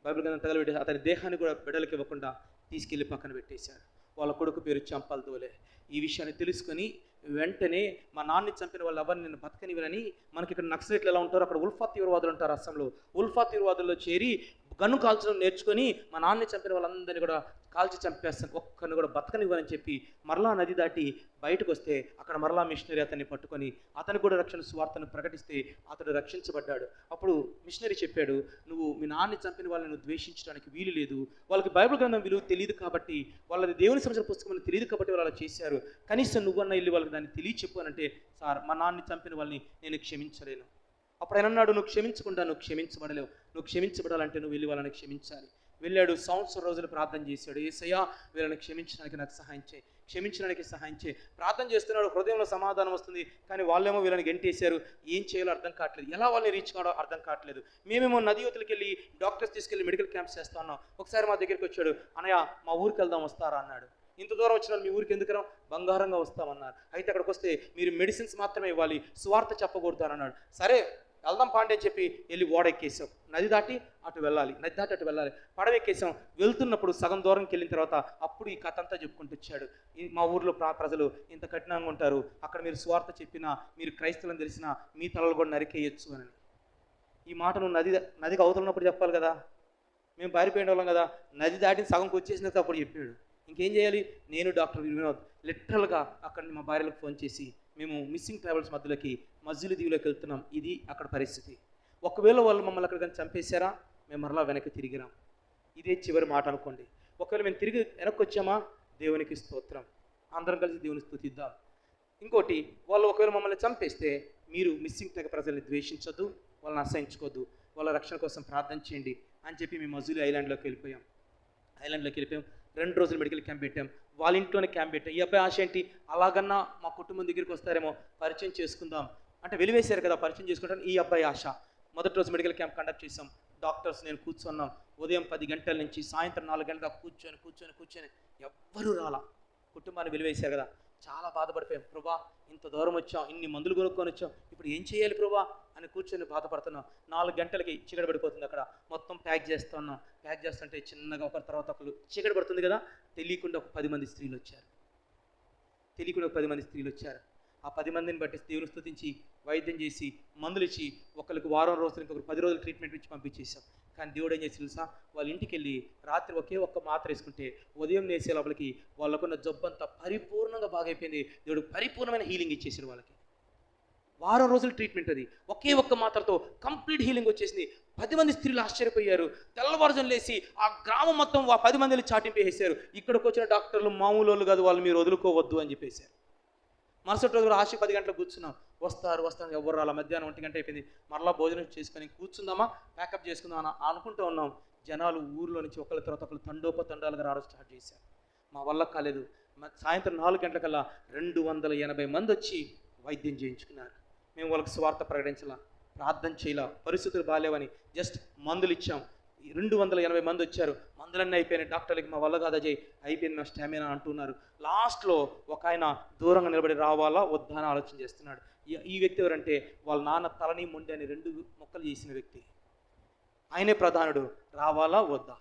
బైబిల్ గ్రంథం తగలబెట్టేసి అతని దేహాన్ని కూడా బిడ్డలకి ఇవ్వకుండా తీసుకెళ్ళి పక్కన పెట్టేశారు. వాళ్ళ కొడుకు పేరు చంపల్దోలే. ఈ విషయాన్ని తెలుసుకొని వెంటనే మా నాన్ని చంపిన వాళ్ళు ఎవరిని నేను బతకనివ్వనని, మనకి ఇక్కడ నక్సలైట్లు ఎలా ఉంటారో అక్కడ ఉల్ఫా తీవ్రవాదులు ఉంటారు అస్సాంలో. ఉల్ఫా తీవ్రవాదుల్లో చేరి గన్ను కాల్చడం నేర్చుకొని మా నాన్ని చంపిన వాళ్ళందరినీ కూడా కాల్చి చంపేస్తాను, ఒక్కరిని కూడా బతకనివ్వని చెప్పి మరలా నది దాటి బయటకు వస్తే అక్కడ మరలా మిషనరీ అతన్ని పట్టుకొని అతను కూడా రక్షణ సువార్తను ప్రకటిస్తే అతడు రక్షించబడ్డాడు. అప్పుడు మిషనరీ చెప్పాడు, నువ్వు మీ నాన్ని చంపిన వాళ్ళని నువ్వు ద్వేషించడానికి వీలు లేదు, వాళ్ళకి బైబిల్ గ్రంథం విలువ తెలియదు కాబట్టి, వాళ్ళది దేవుని సంబంధించిన పుస్తకం తెలియదు కాబట్టి వాళ్ళు అలా చేశారు, కనీసం నువ్వన్నా వెళ్ళి వాళ్ళకి దాన్ని తెలియచెప్పు అని అంటే, సార్ మా నాన్ని చంపిన వాళ్ళని నేను క్షమించలేను. అప్పుడు ఆయన అన్నాడు, నువ్వు క్షమించకుండా నువ్వు క్షమించబడలేవు, నువ్వు క్షమించబడాలంటే నువ్వు వెళ్ళి వాళ్ళని క్షమించాలి. వెళ్ళాడు, సంవత్సరం రోజులు ప్రార్థన చేశాడు. యేసయ్యా వీళ్ళని క్షమించడానికి నాకు సహాయం చేయి, క్షమించడానికి సహాయం చేయి. ప్రార్థన చేస్తున్నాడు, హృదయంలో సమాధానం వస్తుంది. కానీ వాళ్ళేమో వీళ్ళని గెంటేశారు. ఏం చేయాలో అర్థం కావట్లేదు, ఎలా వాళ్ళని రీచ్ కావడం అర్థం కావట్లేదు. మేమేమో నది యువతలకి వెళ్ళి డాక్టర్స్ తీసుకెళ్ళి మెడికల్ క్యాంప్స్ చేస్తా ఉన్నాం. ఒకసారి మా దగ్గరికి వచ్చాడు, అన్నయ్య మా ఊరికి వెళ్దాం వస్తారా అన్నాడు. ఇంత దూరం వచ్చిన మీ ఊరికి ఎందుకు రా, బంగారంగా వస్తామన్నారు. అయితే అక్కడికి వస్తే మీరు మెడిసిన్స్ మాత్రమే ఇవ్వాలి, సువార్త చెప్పకూడదు అని అన్నాడు. సరే వెళ్దాం పాండే అని చెప్పి వెళ్ళి ఓడ ఎక్కేసాం. నది దాటి అటు వెళ్ళాలి, నది దాటి అటు వెళ్ళాలి. పడవ ఎక్కేసాం. వెళ్తున్నప్పుడు సగం దూరంకి వెళ్ళిన తర్వాత అప్పుడు ఈ కథ అంతా చెప్పుకుంటూ వచ్చాడు. మా ఊర్లో ప్రజలు ఇంత కఠినంగా ఉంటారు, అక్కడ మీరు సువార్త చెప్పినా, మీరు క్రైస్తవులను తెలిసినా మీ తలలు కూడా నరికేయచ్చు అని. ఈ మాట నువ్వు నదికి అవతలన్నప్పుడు చెప్పాలి కదా. మేము పారిపోయిన వాళ్ళం కదా, నది దాటిని సగంకి వచ్చేసినప్పుడు అప్పుడు చెప్పాడు. ఇంకేం చేయాలి? నేను డాక్టర్ వినోద్ లిటరల్గా అక్కడ మా భార్యలకు ఫోన్ చేసి, మేము మిస్సింగ్ ట్రావెల్స్ మధ్యలోకి మజ్జిలి దీవులోకి వెళ్తున్నాం, ఇది అక్కడ పరిస్థితి, ఒకవేళ వాళ్ళు మమ్మల్ని అక్కడ కానీ చంపేశారా మేము మరలా వెనక్కి తిరిగిరాం, ఇదే చివరి మాట అనుకోండి. ఒకవేళ మేము తిరిగి వెనక్కి వచ్చామా, దేవునికి స్తోత్రం, అందరం కలిసి దేవుని స్తుతిద్దాం. ఇంకోటి, వాళ్ళు ఒకవేళ మమ్మల్ని చంపేస్తే మీరు మిస్సింగ్ తెగ ప్రజల్ని ద్వేషించొద్దు, వాళ్ళని అసహించుకోవద్దు, వాళ్ళ రక్షణ కోసం ప్రార్థన చేయండి అని చెప్పి మేము మజ్జిలి ఐలాండ్లోకి వెళ్ళిపోయాం. 2 రోజులు మెడికల్ క్యాంప్ పెట్టాం. వాళ్ళ ఇంట్లోనే క్యాంప్ పెట్టాం. ఈ అబ్బాయి ఆశ ఏంటి, అలాగన్నా మా కుటుంబం దగ్గరికి వస్తారేమో, పరిచయం చేసుకుందాం అంటే వెలివేశారు కదా, పరిచయం చేసుకుంటాను ఈ అబ్బాయి ఆశ. మొదటి రోజు మెడికల్ క్యాంప్ కండక్ట్ చేసాం. డాక్టర్స్ నేను కూర్చున్నాం. ఉదయం 10 గంటల నుంచి సాయంత్రం 4 గంటల దాకా కూర్చొని ఎవ్వరూ రాలా. కుటుంబాన్ని వెలివేశారు కదా, చాలా బాధపడిపోయాం. ప్రభా ఇంత దూరం వచ్చాం, ఇన్ని మందులు కొనుక్కొని వచ్చాం, ఇప్పుడు ఏం చేయాలి ప్రభా అని కూర్చొని బాధపడుతున్నాం. 4 గంటలకి చీకటి పడిపోతుంది. అక్కడ మొత్తం ప్యాక్ చేస్తున్నాం. ప్యాక్ చేస్తుంటే చిన్నగా ఒకరి తర్వాత ఒకరు చీకటి పడుతుంది కదా, తెలియకుండా ఒక 10 మంది స్త్రీలు వచ్చారు. ఆ 10 మందిని బట్టి దేవుని స్తుతించి వైద్యం చేసి మందులు ఇచ్చి ఒకరికి వారం రోజులు, ఇంకొకరు 10 రోజులు ట్రీట్మెంట్ ఇచ్చి పంపించేసాం. కానీ దేవుడు ఏం చేసి తెలుసా, వాళ్ళ ఇంటికి వెళ్ళి రాత్రి ఒకే ఒక్క మాత్ర వేసుకుంటే ఉదయం వేసే లోపలికి వాళ్ళకున్న జబ్బంతా పరిపూర్ణంగా బాగైపోయింది. దేవుడు పరిపూర్ణమైన హీలింగ్ ఇచ్చేసాడు వాళ్ళకి. వారం రోజులు ట్రీట్మెంట్, అది ఒకే ఒక్క మాత్రతో కంప్లీట్ హీలింగ్ వచ్చేసింది. 10 మంది స్త్రీలు ఆశ్చర్యపోయారు. తెల్లవారుజామున లేసి ఆ గ్రామం మొత్తం 10 మందిని చాటింపు వేసారు. ఇక్కడికి వచ్చిన డాక్టర్లు మామూలు వాళ్ళు కాదు, వాళ్ళు మీరు వదులుకోవద్దు అని చెప్పేశారు. మరుసటి రోజు ఆశ 10 గంటలకు కూర్చున్నాం. వస్తారు ఎవరు రాలా. మధ్యాహ్నం 1 గంట అయిపోయింది. మరలా భోజనం చేసుకొని కూర్చుందామా, ప్యాకప్ చేసుకుందాం అని అనుకుంటూ ఉన్నాం. జనాలు ఊర్లో నుంచి ఒకరి తర్వాత ఒకరు తండోపతండాలుగా రావడం స్టార్ట్ చేశారు. మా వల్ల కాలేదు. సాయంత్రం 4 గంటలకల్లా 280 మంది వచ్చి వైద్యం చేయించుకున్నారు. మేము వాళ్ళకి స్వార్థ ప్రకటించాల, ప్రార్థన చేయాల, పరిస్థితులు బాగాలేవని జస్ట్ మందులు ఇచ్చాం. 280 మంది వచ్చారు. మందులన్నీ అయిపోయినాయి. డాక్టర్లకి మా వల్ల కాదా చేయి, అయిపోయింది మా స్టామినా అంటున్నారు. లాస్ట్లో ఒక ఆయన దూరంగా నిలబడి రావాలా వద్దా అని ఆలోచన చేస్తున్నాడు. ఈ వ్యక్తి ఎవరంటే వాళ్ళ నాన్న తలని మొండి అని 2 ముక్కలు చేసిన వ్యక్తి. ఆయనే ప్రధానుడు. రావాలా వద్దా?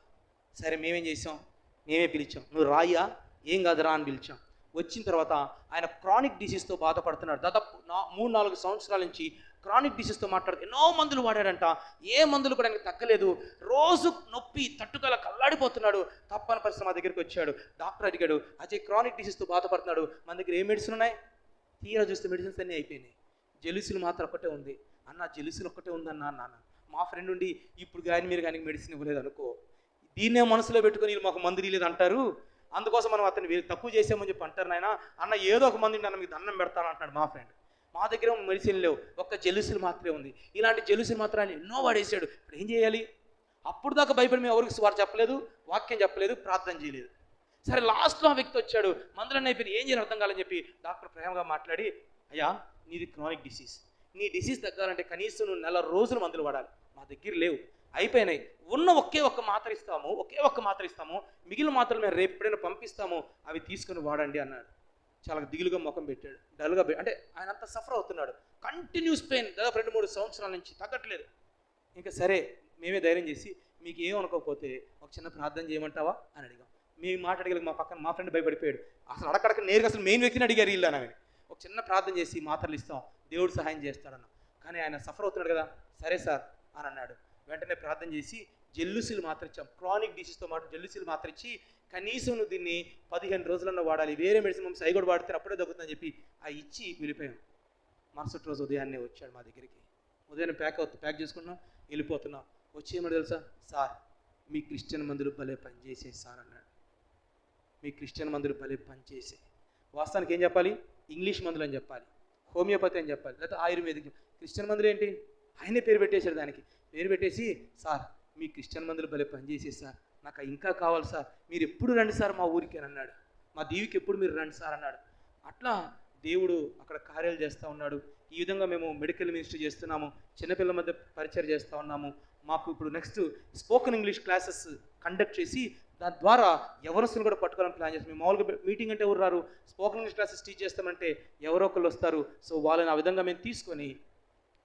సరే మేమేం చేసాం, మేమే పిలిచాం. నువ్వు రాయ్యా, ఏం కాదురా అని పిలిచాం. వచ్చిన తర్వాత ఆయన క్రానిక్ డిసీజ్తో బాధపడుతున్నాడు. దాదాపు 3-4 సంవత్సరాల నుంచి క్రానిక్ డిసీజ్తో మాట్లాడుతూ ఎన్నో మందులు వాడాడంట. ఏ మందులు కూడా ఆయనకు తగ్గలేదు. రోజు నొప్పి తట్టుకల కల్లాడిపోతున్నాడు. తప్పని పరిస్థితి మా దగ్గరికి వచ్చాడు. డాక్టర్ అడిగాడు, అజయ్ క్రానిక్ డిసీజ్తో బాధపడుతున్నాడు, మన దగ్గర ఏ మెడిసిన్ ఉన్నాయి? తీరా చూస్తే మెడిసిన్స్ అన్నీ అయిపోయినాయి. జెలుసులు మాత్రం ఒక్కటే ఉంది. అన్న జెలుసులు ఒక్కటే ఉందన్నా నాన్న. మా ఫ్రెండ్ ఉండి ఇప్పుడు కానీ మీరు కానీ మెడిసిన్ ఇవ్వలేదు అనుకో, దీన్నే మనసులో పెట్టుకొని వీళ్ళు మాకు మందు ఇవ్వలేదు అంటారు, అందుకోసం మనం అతన్ని తక్కువ చేసామని చెప్పి అంటారు. నాయన అన్న ఏదో ఒక మంది నన్ను మీకు దండం పెడతాను అంటున్నాడు మా ఫ్రెండ్. మా దగ్గర మెడిసిన్ లేవు, ఒక్క జెలుసులు మాత్రమే ఉంది. ఇలాంటి జెలుసులు మాత్రం ఆయన ఎన్నో వాడేసాడు. ఇప్పుడు ఏం చేయాలి? అప్పుడు దాకా భయపడి మేము ఎవరికి వారు చెప్పలేదు, వాక్యం చెప్పలేదు, ప్రార్థన చేయలేదు. సరే లాస్ట్లో ఆ వ్యక్తి వచ్చాడు, మందులన్నీ అయిపోయి ఏం చేయాలి అర్థం కాలని చెప్పి డాక్టర్ ప్రేమగా మాట్లాడి, అయ్యా నీది క్రానిక్ డిసీజ్, నీ డిసీజ్ తగ్గాలంటే కనీసం నువ్వు 4 రోజులు మందులు వాడాలి. మా దగ్గర లేవు, అయిపోయినాయి, ఉన్న ఒకే ఒక్క మాత్ర ఇస్తాము, మిగిలిన మాత్రలు మేము రేపు ఎప్పుడైనా పంపిస్తాము, అవి తీసుకుని వాడండి అన్నాడు. చాలా దిగులుగా ముఖం పెట్టాడు, డల్గా అంటే ఆయన అంతా సఫర్ అవుతున్నాడు, కంటిన్యూస్ పెయిన్ దాదాపు 2-3 సంవత్సరాల నుంచి తగ్గట్లేదు. ఇంకా సరే మేమే ధైర్యం చేసి, మీకు ఏమనుకోకపోతే ఒక చిన్న ప్రార్థన చేయమంటావా అని అడిగాం. మేము మాట అడిగలిగి మా ఫ్రెండ్ భయపడిపోయాడు, అసలు అడక్కడక నేరుగా అసలు మెయిన్ వ్యక్తిని అడిగారు వీళ్ళు అని. ఒక చిన్న ప్రార్థన చేసి మాత్రలు ఇస్తాం, దేవుడు సహాయం చేస్తాడన్న. కానీ ఆయన సఫర్ అవుతున్నాడు కదా, సరే సార్ అని అన్నాడు. వెంటనే ప్రార్థన చేసి జెల్లుసిల్ మాత్ర ఇచ్చాం, క్రానిక్ డిసీజ్తో మాట జెల్లుసిల్ మాత్ర ఇచ్చి, కనీసం నువ్వు దీన్ని 15 రోజులన్నా వాడాలి, వేరే మెడిసిన్ మనం సైగోడు వాడితే అప్పుడే తగ్గుతుందని చెప్పి ఆ ఇచ్చి వెళ్ళిపోయాం. మరుసటి రోజు ఉదయాన్నే వచ్చాడు మా దగ్గరికి. ఉదయాన్నే ప్యాక్ చేసుకున్నాం, వెళ్ళిపోతున్నాం. వచ్చేయమని తెలుసా, సార్ మీ క్రిస్టియన్ మందులు భలే పనిచేసే సార్ అన్నాడు. మీ క్రిస్టియన్ మందులు భలే పనిచేసే. వాస్తవానికి ఏం చెప్పాలి, ఇంగ్లీష్ మందులు అని చెప్పాలి, హోమియోపతి అని చెప్పాలి, లేకపోతే ఆయుర్వేదిక్. క్రిస్టియన్ మందులు ఏంటి, ఆయనే పేరు పెట్టేశాడు దానికి. పేరు పెట్టేసి, సార్ మీ క్రిస్టియన్ మందులు భలే పనిచేసే సార్, నాకు ఇంకా కావాలి సార్, మీరు ఎప్పుడు రండి సార్ మా ఊరికి అని అన్నాడు. మా దీవికి ఎప్పుడు మీరు రండి సార్ అన్నాడు. అట్లా దేవుడు అక్కడ కార్యాలు చేస్తూ ఉన్నాడు. ఈ విధంగా మేము మెడికల్ మినిస్ట్రీ చేస్తున్నాము, చిన్నపిల్లల మధ్య పరిచయం చేస్తూ ఉన్నాము. మాకు ఇప్పుడు next spoken English classes conduct చేసి దాని ద్వారా యవనస్తులు కూడా పట్టుకోవాలని ప్లాన్ చేస్తాం. మేము మామూలుగా మీటింగ్ అంటే ఎవరు రారు, స్పోకెన్ ఇంగ్లీష్ క్లాసెస్ టీచ్ చేస్తామంటే ఎవరో ఒకళ్ళు వస్తారు. సో వాళ్ళని ఆ విధంగా మేము తీసుకొని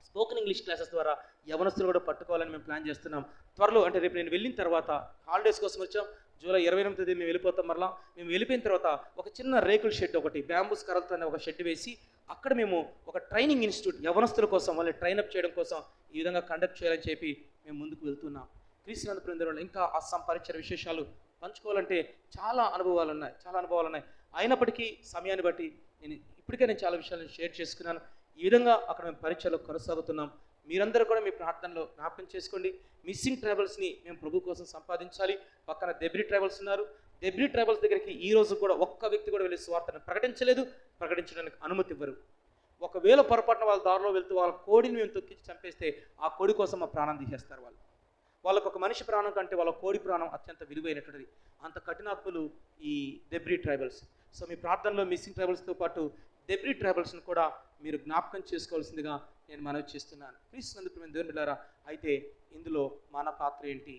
స్పోకెన్ ఇంగ్లీష్ క్లాసెస్ ద్వారా యవనస్తులు కూడా పట్టుకోవాలని మేము ప్లాన్ చేస్తున్నాం. త్వరలో అంటే రేపు నేను వెళ్ళిన తర్వాత హాలిడేస్ కోసం వచ్చాం, జూలై 28 మేము వెళ్ళిపోతాం. మరలా మేము వెళ్ళిపోయిన తర్వాత ఒక చిన్న రేకుల షెడ్, ఒకటి బ్యాంబూస్ కర్రలతో ఒక షెడ్ వేసి అక్కడ మేము ఒక ట్రైనింగ్ ఇన్స్టిట్యూట్ యవనస్తుల కోసం వాళ్ళని ట్రైనప్ చేయడం కోసం ఈ విధంగా కండక్ట్ చేయాలని చెప్పి మేము ముందుకు వెళ్తున్నాం. క్రీస్తునందు ప్రేమ ఇంకా అస్సాం పరిచయ విశేషాలు పంచుకోవాలంటే చాలా అనుభవాలు ఉన్నాయి. అయినప్పటికీ సమయాన్ని బట్టి నేను చాలా విషయాలను షేర్ చేసుకున్నాను. ఈ విధంగా అక్కడ మేము పరిచయలో కొనసాగుతున్నాం. మీరందరూ కూడా మీ ప్రార్థనలో జ్ఞాపకం చేసుకోండి. మిస్సింగ్ ట్రైబల్స్ని మేము ప్రభు కోసం సంపాదించాలి. పక్కన దెబ్రీ ట్రైబల్స్ ఉన్నారు. దెబ్రీ ట్రైబల్స్ దగ్గరికి ఈ రోజు కూడా ఒక్క వ్యక్తి కూడా వెళ్ళి స్వార్థను ప్రకటించడానికి అనుమతి ఇవ్వరు. ఒకవేళ పొరపాటున వాళ్ళ దారిలో వెళ్తూ వాళ్ళ కోడిని మేము తొక్కించి చంపేస్తే ఆ కోడి కోసం మా ప్రాణం తీసేస్తారు. వాళ్ళకు ఒక మనిషి ప్రాణం కంటే వాళ్ళ కోడి ప్రాణం అత్యంత విలువైనటువంటిది. అంత కఠినాత్ములు ఈ దెబ్రీ ట్రైబల్స్. సో మీ ప్రార్థనలో మిస్సింగ్ ట్రైబల్స్తో పాటు దెబ్రీ ట్రైబల్స్ను కూడా మీరు జ్ఞాపకం చేసుకోవాల్సిందిగా నేను మనవి చేస్తున్నాను. క్రీస్తునందు ప్రియమైన దేవుని బిడ్డలారా, అయితే ఇందులో మన పాత్ర ఏంటి?